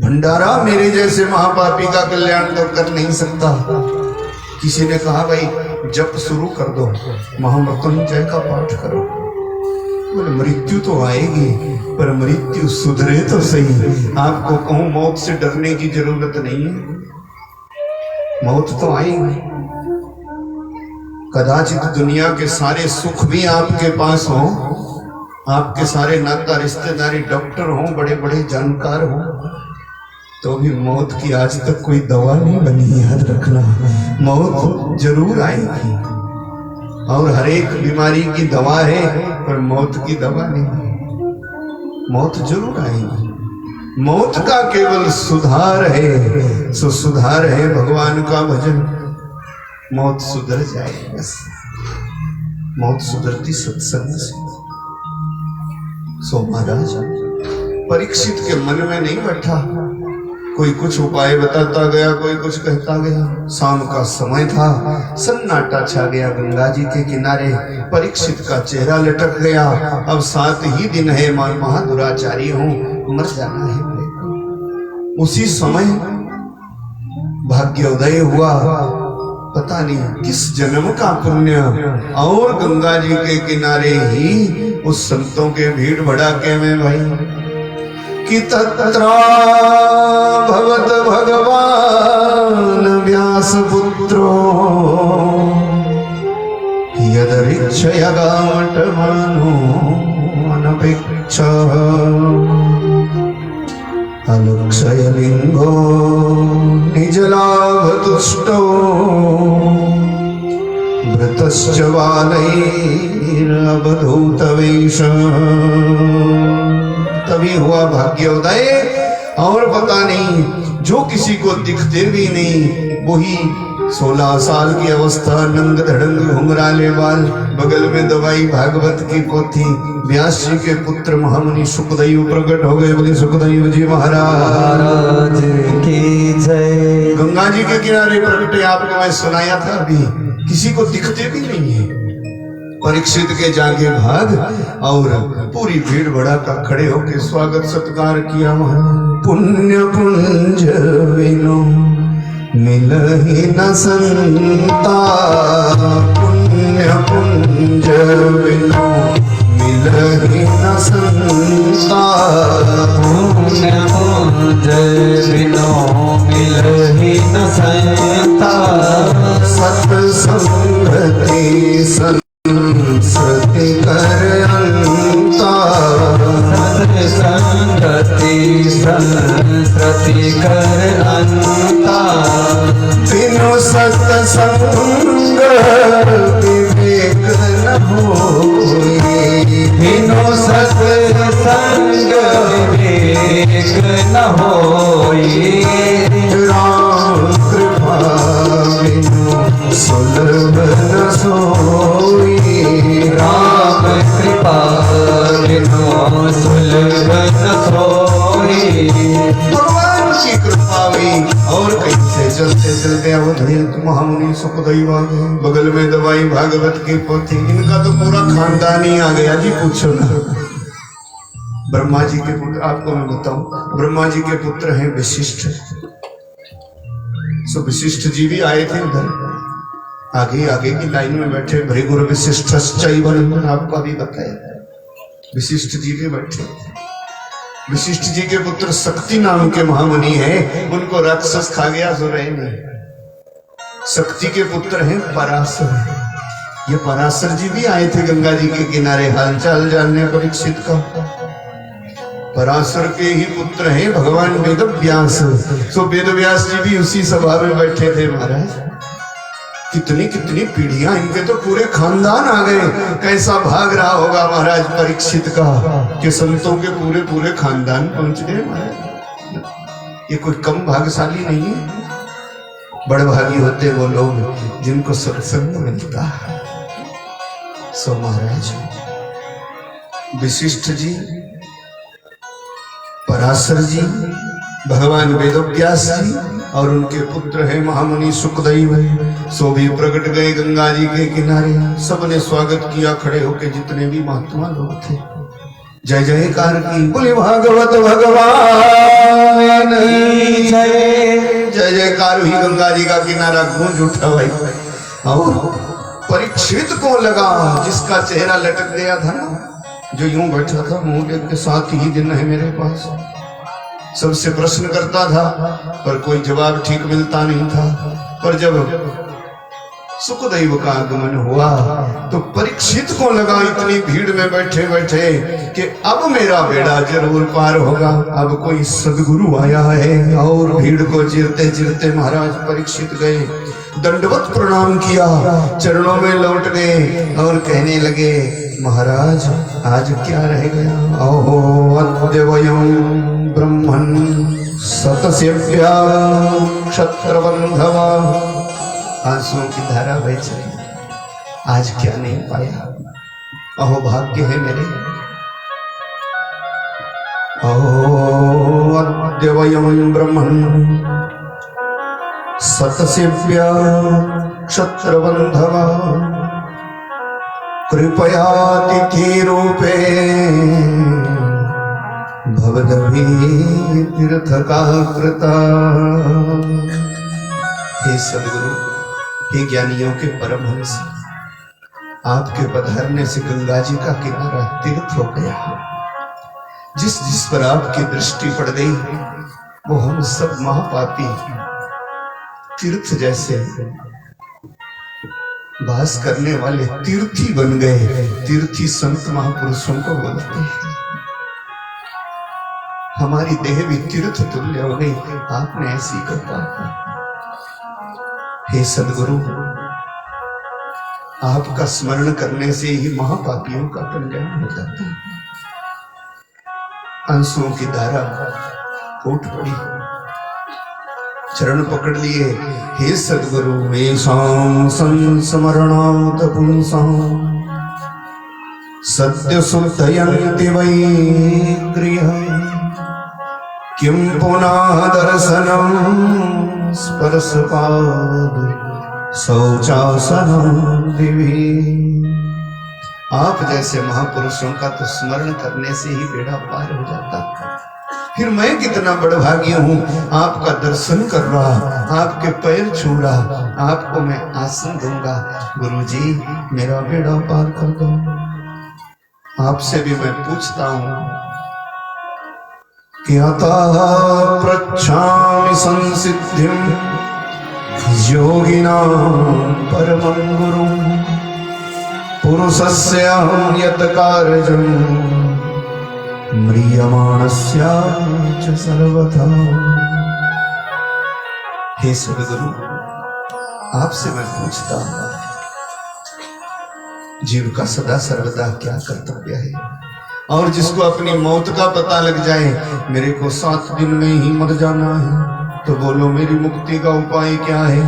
भंडारा मेरे जैसे महापापी का कल्याण तो कर नहीं सकता। किसी ने कहा भाई जप शुरू कर दो, महामृत्युंजय का पाठ करो, बोले मृत्यु तो आएगी पर मृत्यु सुधरे तो सही। आपको कहूं मौत से डरने की जरूरत नहीं है, मौत तो आएगी। कदाचित दुनिया के सारे सुख भी आपके पास हो, आपके सारे नाता रिश्तेदारी डॉक्टर हो, बड़े बड़े जानकार हो, तो भी मौत की आज तक कोई दवा नहीं बनी। याद रखना, मौत जरूर आएगी और हर एक बीमारी की दवा है पर मौत की दवा नहीं। मौत जरूर आएगी, मौत का केवल सुधार है, सो सुधार है भगवान का भजन। मौत सुधर जाए बस, मौत सुधरती सत्संग से। सो महाराज परीक्षित के मन में नहीं बैठा कोई कुछ उपाय बताता गया, कोई कुछ कहता गया। शाम का समय था, सन्नाटा छा गया गंगा जी के किनारे। परीक्षित का चेहरा लटक गया। अब 7 ही दिन है, महादुराचारी हूं, मर जाना है मेरे को। उसी समय भाग्योदय हुआ, पता नहीं किस जन्म का पुण्य, और गंगा जी के किनारे ही उस संतों के भीड़ भड़ाके में भाई कि तत्रा भगवत भगवान व्यास पुत्रो यदरिच्छयगामटमानो अनपेक्ष अलक्षयलिंगो निजलाभतुष्टो वृतश्च बालैरवधूतवेश। तभी हुआ भाग्योदय, और पता नहीं जो किसी को दिखते भी नहीं, वही 16 साल की अवस्था, नंग धड़ंग घुंघराले बाल, बगल में दवाई भागवत की पोथी। व्यास जी के पुत्र महामुनि सुखदेव प्रकट हो गए। बोले सुखदेव जी महाराज की जय। गंगा जी के किनारे प्रकटे, आपको मैं सुनाया था अभी, किसी को दिखते भी नहीं है। परीक्षित के जागे भाग, और पूरी भीड़ भड़ा का खड़े होकर स्वागत सत्कार किया। पुण्य पुंज विनो मिलहि न संता, पुण्य पुंज विनो मिलहि न संता, पुण्य पुंज विनो मिलहि न संता, सत्संगति संस्कृति कर अंता, सत्संगति संस्कृति कर अंता, बिनु सत्संग विवेक न होई, बिनु सत्संग विवेक न होई, राम कृपा बिनु सुलभ न सोई, राम कृपा बिनु सुलभ न सोई। भगवान की कृपा हुई, और कैसे चलते चलते अवधेय महामुनि सुखदेव आ गए। बगल में दवाई भागवत की पोथी, इनका तो पूरा खानदान ही आ गया जी, पूछो ना। ब्रह्मा जी के पुत्र, आपको मैं बताऊं, ब्रह्मा जी के पुत्र हैं वशिष्ठ। सो वशिष्ठ जी भी आए थे उधर, आगे आगे की लाइन में बैठे। भृगुर वशिष्ठ आपको अभी बताया, वशिष्ठ जी भी बैठे। वशिष्ठ जी के पुत्र शक्ति नाम के महामुनि हैं, उनको राक्षस खा गया सो रहे नहीं। शक्ति के पुत्र हैं पराशर। ये पराशर जी भी आए थे गंगा जी के किनारे हालचाल जानने परीक्षित का। पराशर के ही पुत्र हैं भगवान वेदव्यास। सो वेदव्यास जी भी उसी सभा में बैठे थे। महाराज कितनी कितनी पीढ़ियां, इनके तो पूरे खानदान आ गए। कैसा भाग रहा होगा महाराज परीक्षित का कि संतों के पूरे पूरे खानदान पहुंच गए। महाराज ये कोई कम भाग्यशाली नहीं है। बड़भागी होते वो लोग जिनको सत्संग मिलता है। सो महाराज वशिष्ठ जी, पराशर जी, भगवान वेदव्यास जी और उनके पुत्र हैं महामुनि सुखदेव, सो भी प्रकट गए गंगा जी के किनारे। सबने स्वागत किया खड़े होके, जितने भी महात्मा लोग थे। जय जयकार की, बोले भागवत भगवान जय। जय जयकार हुई, गंगा जी का किनारा गूंज उठा भाई। और परीक्षित को लगा, जिसका चेहरा लटक गया था ना, जो यूं बैठा था मुंह के 7 ही दिन है मेरे पास, सबसे प्रश्न करता था पर कोई जवाब ठीक मिलता नहीं था। पर जब सुखदेव का आगमन हुआ तो परीक्षित को लगा इतनी भीड़ में बैठे बैठे कि अब मेरा बेड़ा जरूर पार होगा, अब कोई सदगुरु आया है। और भीड़ को चिरते चिरते महाराज परीक्षित गए, दंडवत प्रणाम किया, चरणों में लौट गए और कहने लगे, महाराज आज क्या रह गया? अहो अद्य वयं ब्रह्मन् सतसेव्या क्षत्रबंधवा। आंसुओं की धारा बह चली, आज क्या नहीं पाया? अहो भाग्य है मेरे। अहो अद्य वयं ब्रह्मन् सतसेव्या क्षत्रबन्धवा कृपया तिथिरूपे भवदभि तीर्थका कृता। हे सदगुरु, हे ज्ञानियों के परमहंस, आपके पधारने से गंगा जी का किनारा तीर्थ हो गया। जिस जिस पर आपकी दृष्टि पड़ गई वो हम सब महापापी तीर्थ जैसे वास करने वाले तीर्थी बन गए। तीर्थी संत महापुरुषों को बोलते हैं। हमारी देह भी तीर्थ तुल्य हो गई, आपने ऐसी कृपा की। हे सदगुरु, आपका स्मरण करने से ही महापापियों का कल्याण हो जाता है। अंशों की धारा फूट पड़ी, चरण पकड़ लिए। हे सदगुरु, येषां संस्मरणात् पुंसां सद्य शुद्धयन्ति वै क्रिया किं पुनः दर्शनं स्पर्शपाद शौचासनं दिवि। आप जैसे महापुरुषों का तो स्मरण करने से ही बेड़ा पार हो जाता। फिर मैं कितना बड़भागी हूं, आपका दर्शन कर रहा, आपके पैर छू रहा, आपको मैं आसन दूंगा। गुरुजी, मेरा बेड़ा पार कर दो। आपसे भी मैं पूछता हूं कि अतः पृच्छामि संसिद्धिं योगिनां परमं गुरुं पुरुषस्य यत् कार्यं म्रियमाणस्य च सर्वथा। हे सद्गुरु, आपसे मैं पूछता हूं, जीव का सदा सर्वदा क्या कर्तव्य है? और जिसको अपनी मौत का पता लग जाए, मेरे को 7 दिन में ही मर जाना है, तो बोलो मेरी मुक्ति का उपाय क्या है?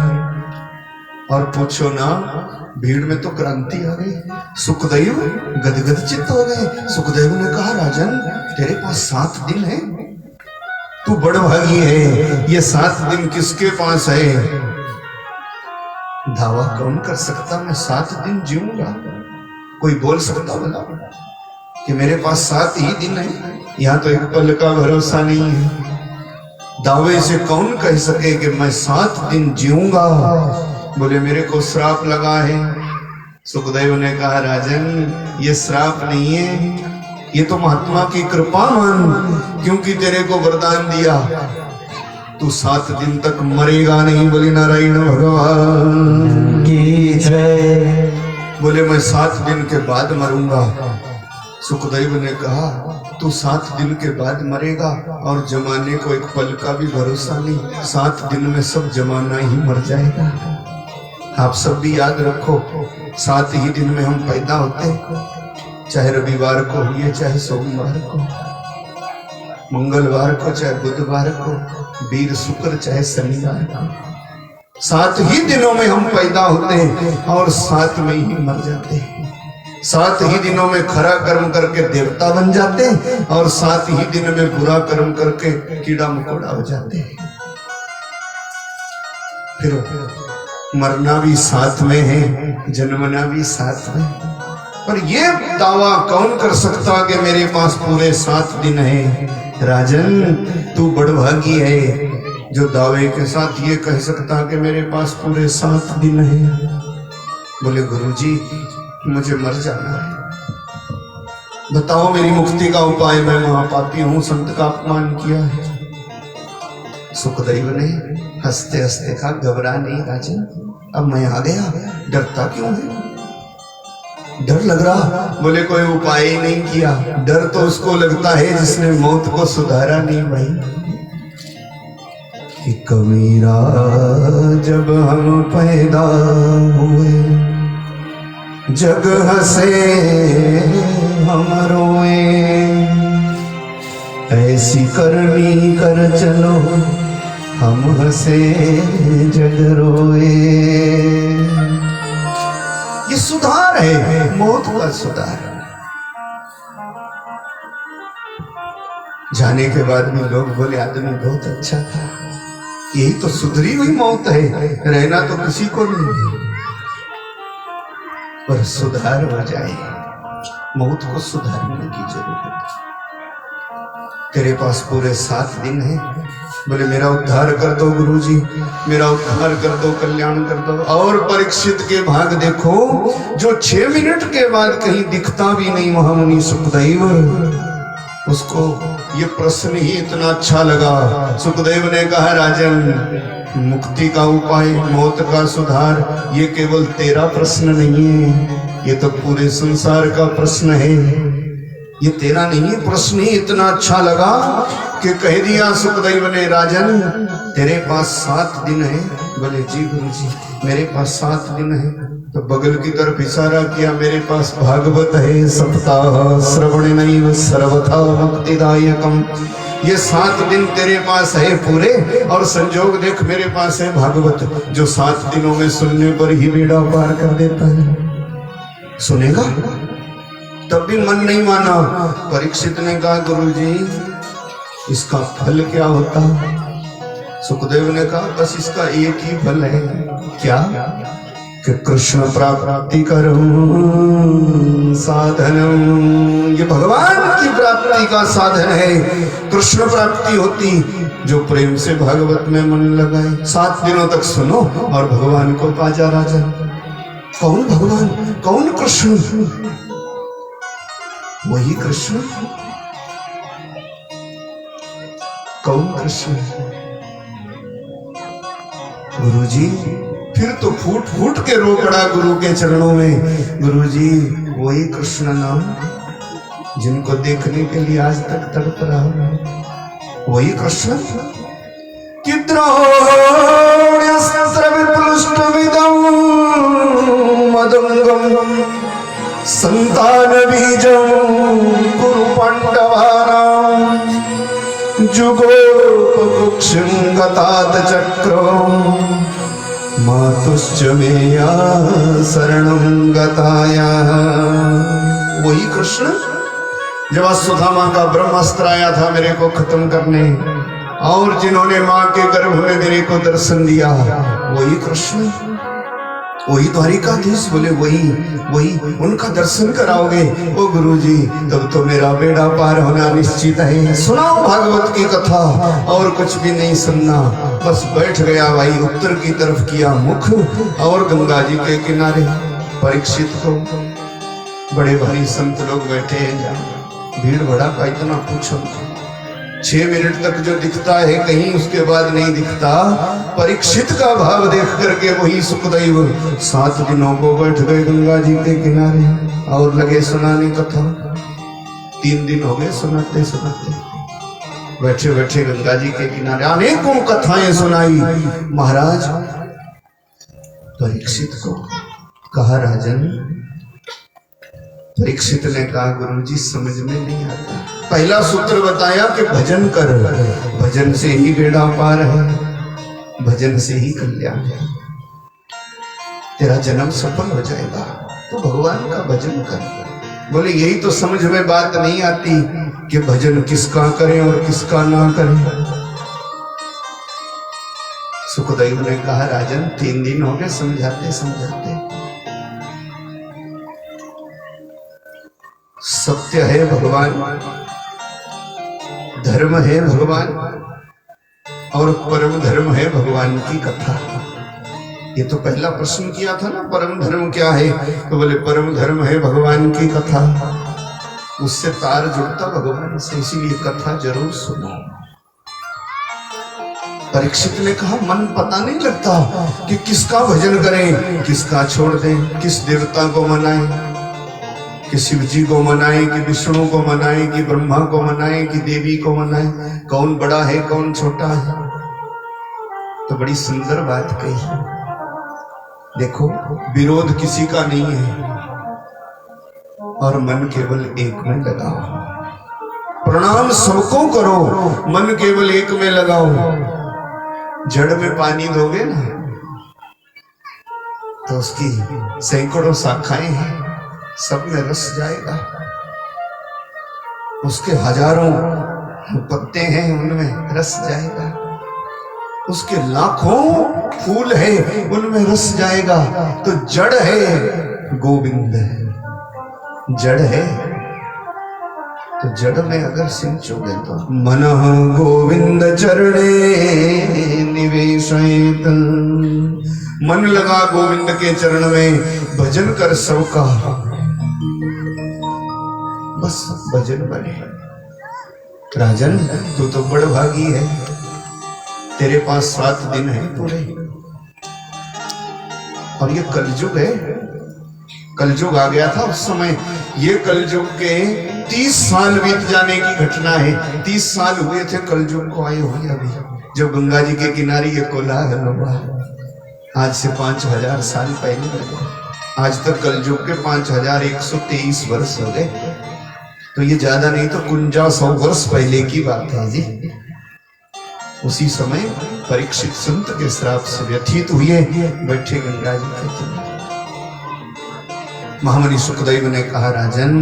और पूछो ना, भीड़ में तो क्रांति आ गई। सुखदेव गदगद चित्त हो गए। सुखदेव ने कहा, राजन, तेरे पास 7 दिन है, तू बड़भागी है। ये 7 दिन किसके पास है? दावा कौन कर सकता मैं 7 दिन जीऊंगा? कोई बोल सकता बोला कि मेरे पास 7 ही दिन है? यहाँ तो एक पल का भरोसा नहीं है। दावे से कौन कह सके कि मैं 7 दिन जीऊंगा? बोले मेरे को श्राप लगा है। सुखदेव ने कहा, राजन, ये श्राप नहीं है, ये तो महात्मा की कृपा मान, क्योंकि तेरे को वरदान दिया तू 7 दिन तक मरेगा नहीं। बोले नारायण भगवान की जय। बोले मैं 7 दिन के बाद मरूंगा। सुखदेव ने कहा, तू 7 दिन के बाद मरेगा और जमाने को एक पल का भी भरोसा नहीं। 7 दिन में सब जमाना ही मर जाएगा। आप सब भी याद रखो, 7 ही दिन में हम पैदा होते, चाहे रविवार को हुए, चाहे सोमवार को, मंगलवार को, चाहे बुधवार को, वीर शुक्र, चाहे शनिवार को। 7 ही दिनों में हम पैदा होते हैं और 7 में ही मर जाते हैं। 7 ही दिनों में खरा कर्म करके देवता बन जाते हैं और 7 ही दिन में बुरा कर्म करके कीड़ा मकोड़ा हो जाते हैं। फिर मरना भी साथ में है, जन्मना भी साथ में। पर ये दावा कौन कर सकता कि मेरे पास पूरे 7 दिन है? राजन, तू बड़भागी है जो दावे के साथ ये कह सकता कि मेरे पास पूरे 7 दिन है। बोले गुरुजी, मुझे मर जाना है, बताओ मेरी मुक्ति का उपाय। मैं महापापी हूं, संत का अपमान किया है। सुखदेव ने हंसते हंसते कहा, घबरा नहीं राजन, अब मैं आ गया, डरता क्यों है? डर लग रहा? बोले कोई उपाय ही नहीं किया। डर तो उसको लगता है जिसने मौत को सुधारा नहीं भाई। कि कबीरा जब हम पैदा हुए, जग हंसे हम रोए, ऐसी करनी कर चलो हम हंसे जग रोए। ये सुधार है, मौत का सुधार। जाने के बाद भी लोग बोले आदमी बहुत अच्छा था, यही तो सुधरी हुई मौत है, रहना तो किसी को नहीं है, पर सुधार हो जाए, मौत को सुधारने की जरूरत है। तेरे पास पूरे 7 दिन है, बोले मेरा उद्धार कर दो गुरुजी, मेरा उद्धार कर दो, कल्याण कर दो। और परीक्षित के भाग देखो, जो 6 मिनट के बाद कहीं दिखता भी नहीं महामुनि सुखदेव, उसको ये प्रश्न ही इतना अच्छा लगा। सुखदेव ने कहा राजन, मुक्ति का उपाय, मौत का सुधार, ये केवल तेरा प्रश्न नहीं है, ये तो पूरे संसार का प्रश्न है, ये तेरा नहीं है। प्रश्न ही इतना अच्छा लगा कि कह दिया सुखदेव ने, राजन तेरे पास 7 दिन है। बोले जी गुरुजी मेरे पास 7 दिन है। तो बगल की तरफ इशारा किया, मेरे पास भागवत है, सप्ताह श्रवण नहीं सर्वथा मुक्तिदायकम। ये 7 दिन तेरे पास है पूरे, और संजोग देख मेरे पास है भागवत, जो 7 दिनों में सुनने पर ही बेड़ा पार कर देता है। सुनेगा? तब भी मन नहीं माना। परीक्षित ने कहा गुरुजी इसका फल क्या होता? सुखदेव ने कहा बस इसका एक ही फल है। क्या? कि कृष्ण प्राप्ति करूं साधनम। ये भगवान की प्राप्ति का साधन है, कृष्ण प्राप्ति होती जो प्रेम से भागवत में मन लगाए। 7 दिनों तक सुनो और भगवान को पा जा राजा। कौन भगवान? कौन कृष्ण? वही कृष्ण। कौन कृष्ण? गुरुजी फिर तो फूट फूट के रो पड़ा गुरु के चरणों में। गुरुजी वही कृष्ण नाम जिनको देखने के लिए आज तक तड़प रहा हूं, वही कृष्ण। मदंगम संतान बीजम कुरु पांडवानां जुगोपकुक्षं गतात चक्रम मातुश्च मेया शरणं गताया। वही कृष्ण जब सुदामा का ब्रह्मास्त्र आया था मेरे को खत्म करने, और जिन्होंने मां के गर्भ में मेरे को दर्शन दिया, वही कृष्ण, वही द्वारिकाधीश। बोले वही उनका दर्शन कराओगे? ओ गुरुजी तब तो मेरा बेड़ा पार होना निश्चित है। सुनाओ भागवत की कथा, और कुछ भी नहीं सुनना। बस बैठ गया भाई, उत्तर की तरफ किया मुख, और गंगा जी के किनारे परीक्षित को बड़े भारी संत लोग बैठे हैं, भीड़ भड़ा का इतना पूछो। 6 मिनट तक जो दिखता है कहीं, उसके बाद नहीं दिखता। परीक्षित का भाव देख करके वही सुखदेव 7 दिनों को बैठ गए गंगा जी के किनारे और लगे सुनाने कथा। 3 दिन हो गए सुनाते सुनाते, बैठे बैठे गंगा जी के किनारे अनेकों कथाएं सुनाई। महाराज परीक्षित को कहा राजन। परीक्षित ने कहा गुरुजी समझ में नहीं आता। पहला सूत्र बताया कि भजन कर, भजन से ही बेड़ा पार है, भजन से ही कल्याण है, तेरा जन्म सफल हो जाएगा, तो भगवान का भजन कर। बोले यही तो समझ में बात नहीं आती कि भजन किसका करें और किसका ना करें। सुखदेव ने कहा राजन 3 दिन हो गए समझाते समझाते। सत्य है भगवान, धर्म है भगवान, और परम धर्म है भगवान की कथा। ये तो पहला प्रश्न किया था ना, परम धर्म क्या है? तो बोले परम धर्म है भगवान की कथा। उससे तार जुड़ता भगवान से, इसीलिए कथा जरूर सुनो। परीक्षित ने कहा मन पता नहीं लगता कि किसका भजन करें, किसका छोड़ दें, किस देवता को मनाएं, कि शिव जी को मनाए, कि विष्णु को मनाए, कि ब्रह्मा को मनाए, कि देवी को मनाए, कौन बड़ा है कौन छोटा है। तो बड़ी सुंदर बात कही। देखो विरोध किसी का नहीं है, और मन केवल एक में लगाओ। प्रणाम सबको करो, मन केवल एक में लगाओ। जड़ में पानी दोगे ना तो उसकी सैकड़ों शाखाएं हैं, सब में रस जाएगा। उसके हजारों पत्ते हैं उनमें रस जाएगा, उसके लाखों फूल है उनमें रस जाएगा। तो जड़ है गोविंद है, जड़ है तो जड़ में अगर सिंचोगे तो मनः गोविंद चरणे निवेशयेत, मन लगा गोविंद के चरण में, भजन कर सबका, बस भजन बने। राजन तू तो बड़ भागी है, तेरे पास 7 दिन है पूरे, और ये कलयुग है, कलयुग आ गया था उस समय। ये कलयुग के 30 साल बीत जाने की घटना है। 30 साल हुए थे कलयुग को आए हुए अभी, जब गंगा जी के किनारे ये कोलाहल हुआ, आज से 5000 साल पहले। आज तक कलयुग के 5123 वर्ष हो गए, तो ये ज्यादा नहीं तो 5100 वर्ष पहले की बात है जी। उसी समय परीक्षित संत के श्राप से व्यथित हुए बैठे गंगा जी के किनारे। महामुनि सुखदेव ने कहा, राजन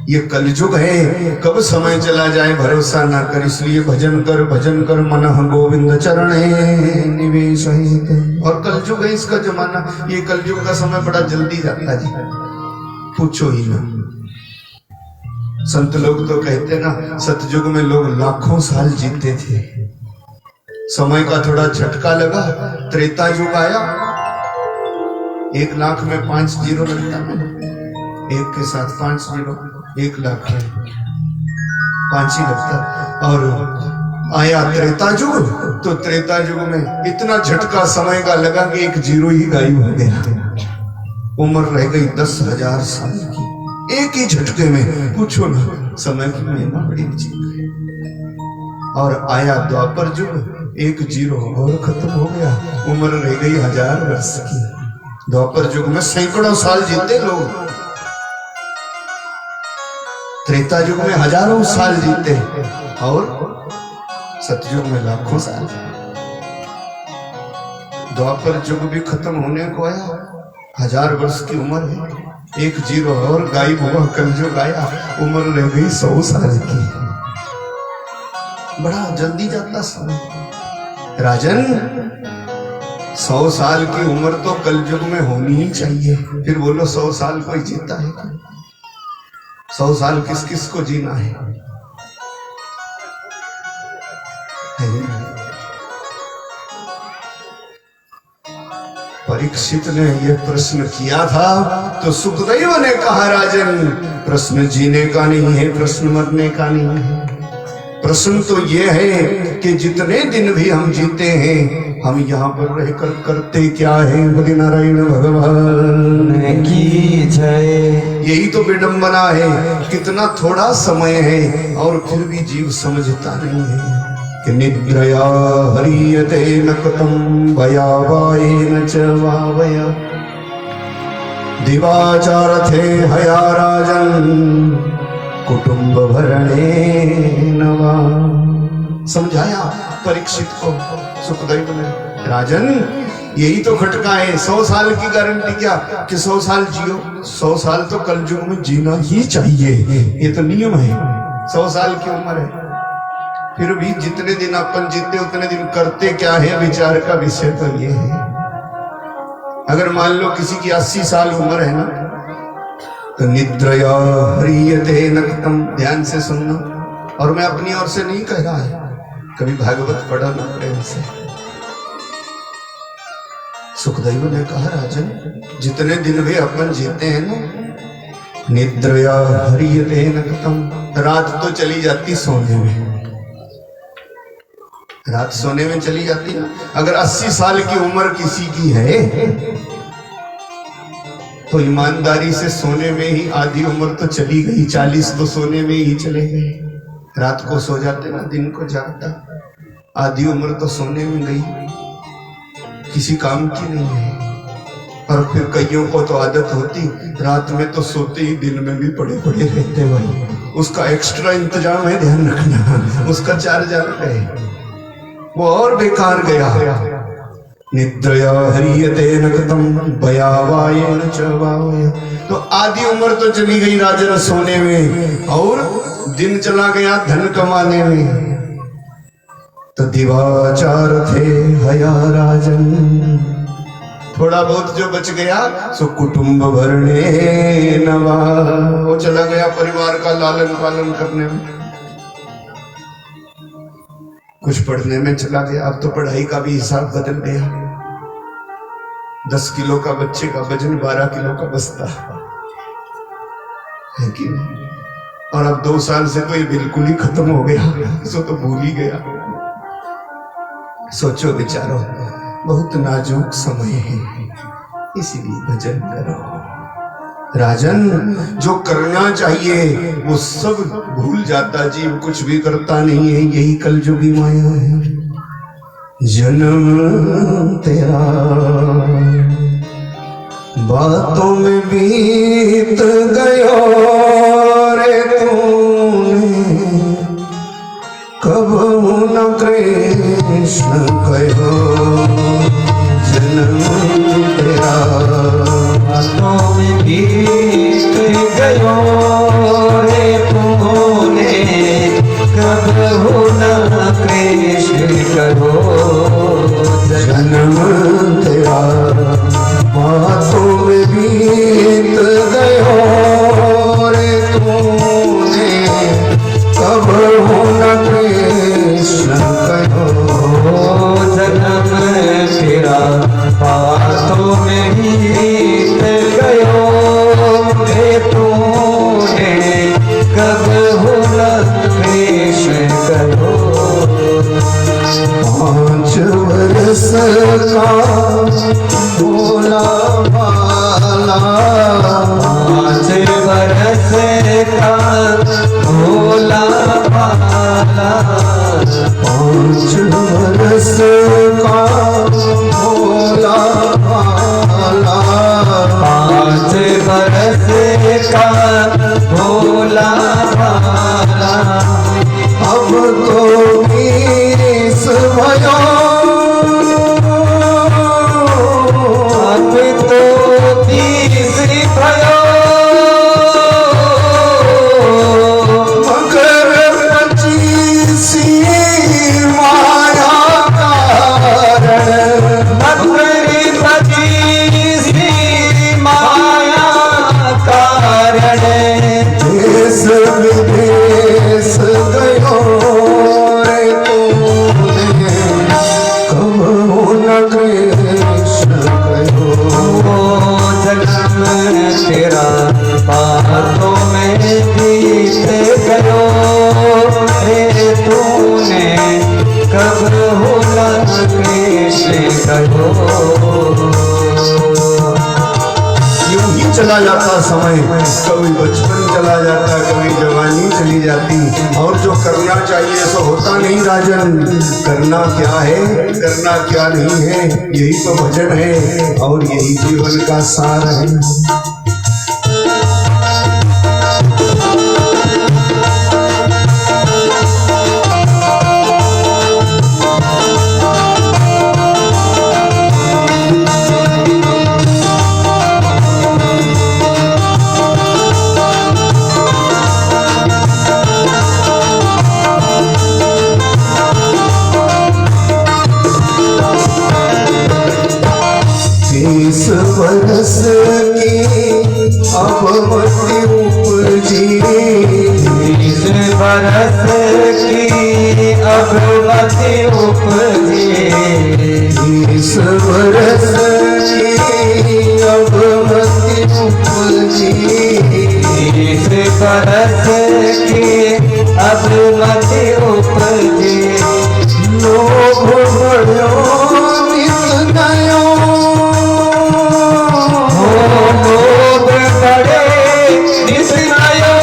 ये कलयुग है, कब समय चला जाए भरोसा ना कर, इसलिए भजन कर मनः गोविंद चरणे निवेशयेत। और कलयुग है इसका जमाना, ये कलयुग का समय बड़ा जल्दी जाता जी, पूछो ही ना। संत लोग तो कहते ना, सतयुग में लोग लाखों साल जीते थे, समय का थोड़ा झटका लगा, त्रेता युग आया, 1 लाख में 5 जीरो लगता है, 1 के साथ 5 जीरो, 1 लाख है 5 ही लगता। और आया त्रेता युग, तो त्रेता युग में इतना झटका समय का लगा कि 1 जीरो ही गायब हो गया, उम्र रह गई 10,000 साल की, एक ही झटके में। पूछो ना, समय की महिमा बड़ी चीज है। और आया द्वापर युग, 1 जीरो और खत्म हो गया, उम्र रह गई 1000 वर्ष की। द्वापर युग में सैकड़ों साल जीते लोग, त्रेता युग में हजारों साल जीते, और सतयुग में लाखों साल। द्वापर युग भी खत्म होने को आया, 1000 वर्ष की उम्र है, 1 जीरो और गायब हुआ, कलयुग आया, उम्र रह गई 100 साल की। बड़ा जल्दी जाता समय। राजन 100 साल की उम्र तो कलयुग में होनी ही चाहिए, फिर बोलो 100 साल कोई जीता है क्या? 100 साल किस किस को जीना है? परीक्षित ने यह प्रश्न किया था तो सुखदेव ने कहा, राजन प्रश्न जीने का नहीं है, प्रश्न मरने का नहीं है। प्रश्न तो यह है कि जितने दिन भी हम जीते हैं, हम यहाँ पर रहकर करते क्या है? बोले नारायण भगवान की जय। यही तो विडंबना है, कितना थोड़ा समय है और फिर भी जीव समझता नहीं है कि निद्रया हरियते न कृतं भयावायेन च वावया दिवाचारथे हया राजन कुटुंब भरणे नवा। समझाया परीक्षित को सुखदेव ने, राजन यही तो खटका है, 100 साल की गारंटी क्या कि 100 साल जियो? 100 साल तो कलयुग में जीना ही चाहिए, ये तो नियम है। 100 साल की उम्र है, फिर भी जितने दिन अपन जीते उतने दिन करते क्या है, विचार का विषय तो ये है। अगर मान लो किसी की 80 साल उम्र है ना, तो निद्रया ह्रियते न कृतं, ध्यान से सुनना, और मैं अपनी ओर से नहीं कह रहा है, कभी भागवत पढ़ा ना प्रेम से। सुखदेव ने कहा, राजन जितने दिन भी अपन जीते हैं ना, निद्रया ह्रियते न कृतं, रात तो चली जाती सोने में, रात सोने में चली जाती ना। अगर 80 साल की उम्र किसी की है तो ईमानदारी से सोने में ही आधी उम्र तो चली गई, 40 तो सोने में ही चले गए। रात को सो जाते ना, दिन को जागता, आधी उम्र तो सोने में गई, किसी काम की नहीं है। और फिर कईयों को तो आदत होती, रात में तो सोते ही दिन में भी पड़े पड़े रहते भाई, उसका एक्स्ट्रा इंतजाम है, ध्यान रखना, उसका चार्ज अलग है, वो और बेकार गया। निद्रया ह्रियते न कृतं भयावायेन च वावया तो आधी उम्र तो चली गई राजन सोने में और दिन चला गया धन कमाने में। तो दिवाचार थे हया राजन, थोड़ा बहुत जो बच गया सो कुटुंब भरने नवा, वो चला गया परिवार का लालन पालन करने में, कुछ पढ़ने में चला गया। अब तो पढ़ाई का भी हिसाब बदल गया, 10 किलो का बच्चे का वजन 12 किलो का बस्ता है कि नहीं। और अब 2 साल से तो ये बिल्कुल ही खत्म हो गया, सो तो भूल ही गया। सोचो विचारो, बहुत नाजुक समय है, इसीलिए भजन करो। राजन जो करना चाहिए वो सब भूल जाता, जीव कुछ भी करता नहीं है, यही कलयुगी माया है। जन्म तेरा बातों में बीत गयो रे तूने, कब न कृष्ण कहो। जन्म तेरा बातों में बीत गयो रे तूने, कब न कृष्ण कहो। जन्म तेरा बातों में बीत गयो रे तूने, कब न कृष्ण कहो। जन्म तेरा बातों में बीत गयो रे तूने, कब न कृष्ण कहो। 5 वर्ष का भोला भाला, 5 वर्ष का भोला भाला, 5 वर्ष का भोला भाला, 5 वर्ष का भोला भाला, अब तो 20 भयो, अब तो 30 भयो, मगर 25 माया कारण, मगर 25 माया कारण, देश विदेश गयो रे तूने, कब न कृष्ण कहो। जन्म तेरा बातों में बीत गयो रे तूने, कब न कृष्ण कहो। यूं ही चला जाता समय, कभी बचपन चला जाता, कभी जवानी चली जाती, और जो करना चाहिए सो होता नहीं। राजन करना क्या है, करना क्या नहीं है, यही तो भजन है और यही जीवन का सार है। वर्ष की अब मति उपजी, 20 वर्ष की अब मति उपजी, 20 वर्ष की अब मति उपजी, 20 वर्ष की अब मति उपजी, लोभ बढ़ो नित नयो, लोग बड़े निस्नायो,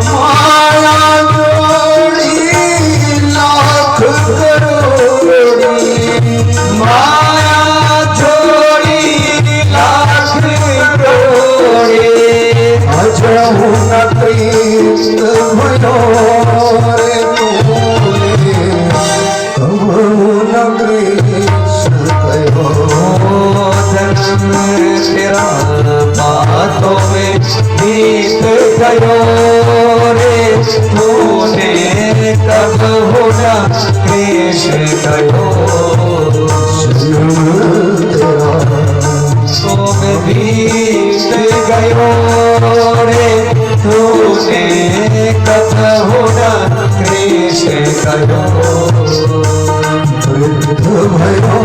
माया जोड़ी लाख करोड़ी, माया जोड़ी लाख करोड़ी, अजहु न प्रीत भयो रे तूने, कब न कृष्ण कहो। जन्म गयो रे तूने कबहु न क्लेश करो वृद्ध भयो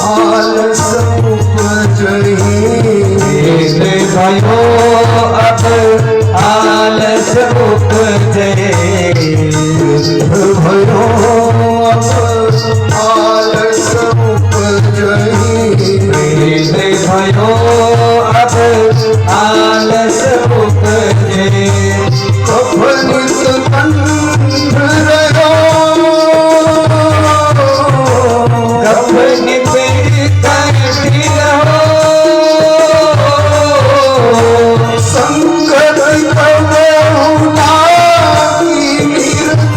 आलस उपजई भयो अब आलस उपजे भयो आलस उपजई भयो अब आलस उपजे कफनित कंठ रहो कफनि पे कंठी रहो संकट कबहु लागी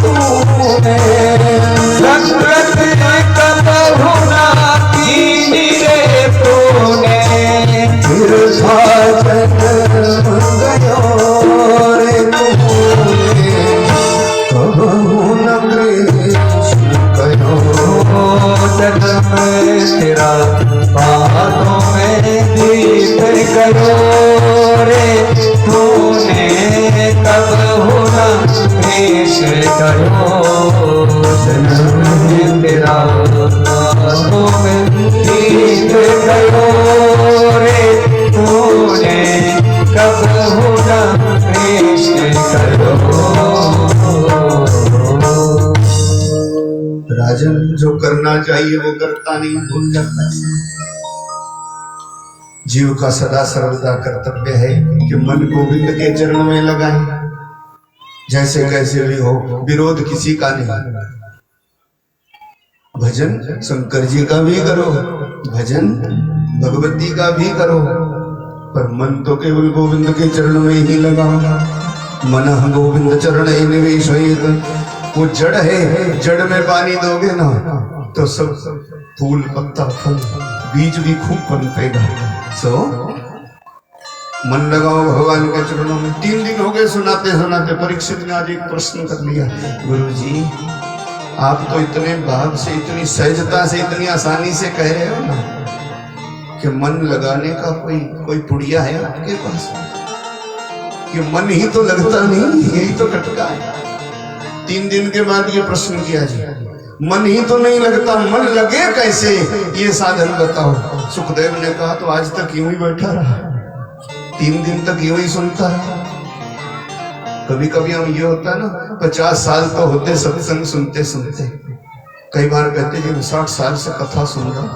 तूने संकट कबहु न कीनी रे तूने फिर साजन गयो रे तूने कबहु न क्लेश कयो जन्म तेरा बातों में दीप करो रे तूने कबहु न क्लेश करो जन्म तेरा बातों में दीप करो रे तूने कबहु न क्लेश करो। राजन जो करना चाहिए वो करता नहीं, भूल जाता है। जीव का सदा सर्वदा कर्तव्य है कि मन गोविंद के चरण में लगाए, जैसे कैसे भी हो, विरोध किसी का नहीं। भजन शंकर जी का भी करो, भजन भगवती का भी करो, पर मन तो केवल गोविंद के चरण में ही लगाओ। मन गोविंद चरण निवेशयेत, वो जड़ है, जड़ में पानी दोगे ना तो सब फूल पत्ता फल बीज भी खूब पनपेगा। सो मन लगाओ भगवान के चरणों में। 3 दिन हो गए सुनाते सुनाते परीक्षित ने आज एक प्रश्न कर लिया, गुरुजी आप तो इतने भाव से, इतनी सहजता से, इतनी आसानी से कह रहे हो ना कि मन लगाने का कोई पुड़िया है आपके पास? कि मन ही तो लगता नहीं, यही तो खटका है। 3 दिन के बाद ये प्रश्न किया जी, मन ही तो नहीं लगता, मन लगे कैसे, ये साधन बताओ। सुखदेव ने कहा तो आज तक यूं ही बैठा रहा, 3 दिन तक यूं ही सुनता रहा। कभी कभी हम ये होता ना, 50 साल तो होते सत्संग सुनते सुनते, कई बार कहते जी मैं 60 साल से कथा सुन रहा हूं,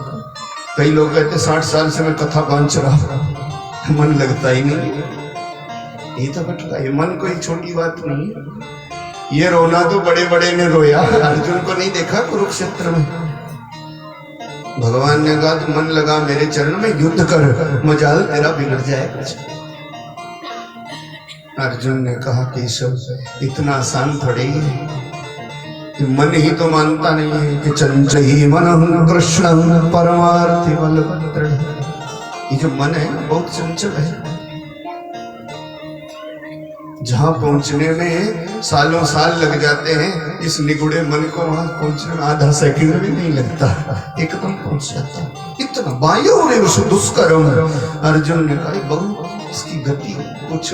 कई लोग कहते 60 साल से मैं कथा बांच रहा हूं, मन लगता ही नहीं। ये तो भटका, ये मन कोई छोटी बात नहीं है। ये रोना तो बड़े बड़े ने रोया, अर्जुन को नहीं देखा कुरुक्षेत्र में? भगवान ने कहा तू मन लगा मेरे चरण में, युद्ध कर, मजाल तेरा बिगड़ जाए कुछ। अर्जुन ने कहा केशव इतना आसान थोड़े ही है कि मन ही तो मानता नहीं है कि चंचही मन कृष्ण परमार्थी बलभद्र। ये जो मन है बहुत चंचल है, जहां पहुंचने में सालों साल लग जाते हैं, इस निगुड़े मन को वहां पहुंचने में आधा सेकंड भी नहीं लगता, एकदम पहुंच जाता। इतना वायु दुष्कर्म। अर्जुन ने कहा बहुत इसकी गति कुछ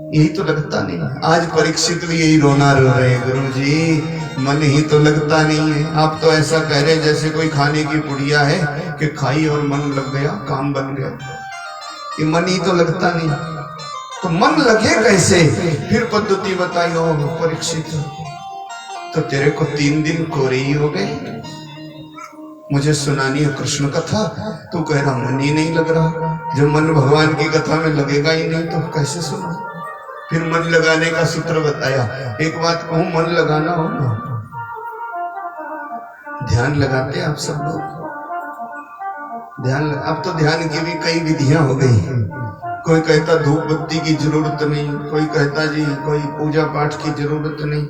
यही तो लगता नहीं। आज परीक्षित भी यही रोना रो रहे, गुरुजी मन ही तो लगता नहीं है। आप तो ऐसा कह रहे जैसे कोई खाने की पुड़िया है कि खाई और मन लग गया, काम बन गया। ये मन ही तो लगता नहीं, तो मन लगे कैसे? फिर पद्धति बताई हो परीक्षित, तो तेरे को 3 दिन कोरे ही हो गए, मुझे सुनानी है कृष्ण कथा, तू कह रहा मन ही नहीं लग रहा। जब मन भगवान की कथा में लगेगा ही नहीं तो कैसे सुना? फिर मन लगाने का सूत्र बताया। एक बात कहूं, मन लगाना हो ना, ध्यान लगाते आप सब लोग, ध्यान अब तो ध्यान की भी कई विधियां हो गई। कोई कहता धूप बत्ती की जरूरत नहीं, कोई कहता जी कोई पूजा पाठ की जरूरत नहीं,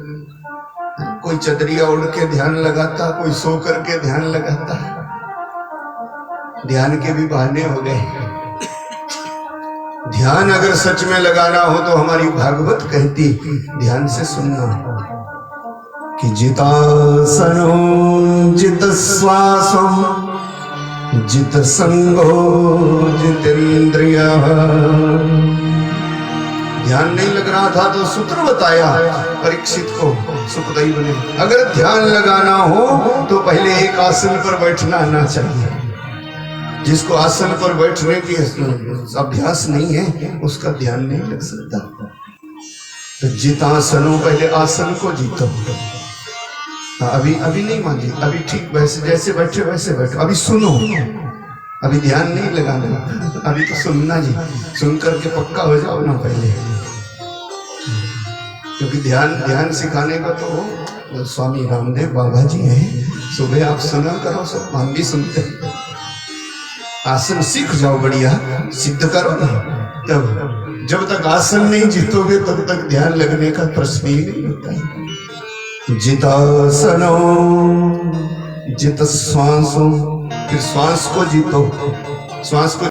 कोई चदरिया उड़ के ध्यान लगाता, कोई सो करके ध्यान लगाता। ध्यान के भी बहाने हो गए। ध्यान अगर सच में लगाना हो तो हमारी भागवत कहती, ध्यान से सुनना कि जितासनो जित श्वासो जित संगो जितेंद्रिय। ध्यान नहीं लग रहा था तो सूत्र बताया परीक्षित को, सुखदेव ने, अगर ध्यान लगाना हो तो पहले एक आसन पर बैठना आना चाहिए। जिसको आसन पर बैठने की अभ्यास नहीं है उसका ध्यान नहीं लग सकता। तो जितासनो, पहले आसन को जीतो। अभी नहीं मांझी, अभी ठीक वैसे जैसे बैठे वैसे बैठो। अभी सुनो, अभी ध्यान नहीं लगाना, अभी तो सुनना जी। सुन करके पक्का हो जाओ ना पहले, क्योंकि ध्यान सिखाने का तो स्वामी रामदेव बाबा जी हैं। सुबह आप सुना करो, सब हम भी सुनते हैं। आसन सीख जाओ, बढ़िया सिद्ध करो ना। तब जब तक आसन नहीं जीतोगे तब तक ध्यान लगने का प्रश्न ही नहीं होता है। जितासनो, जित श्वासो, फिर श्वास को जीतो। श्वास को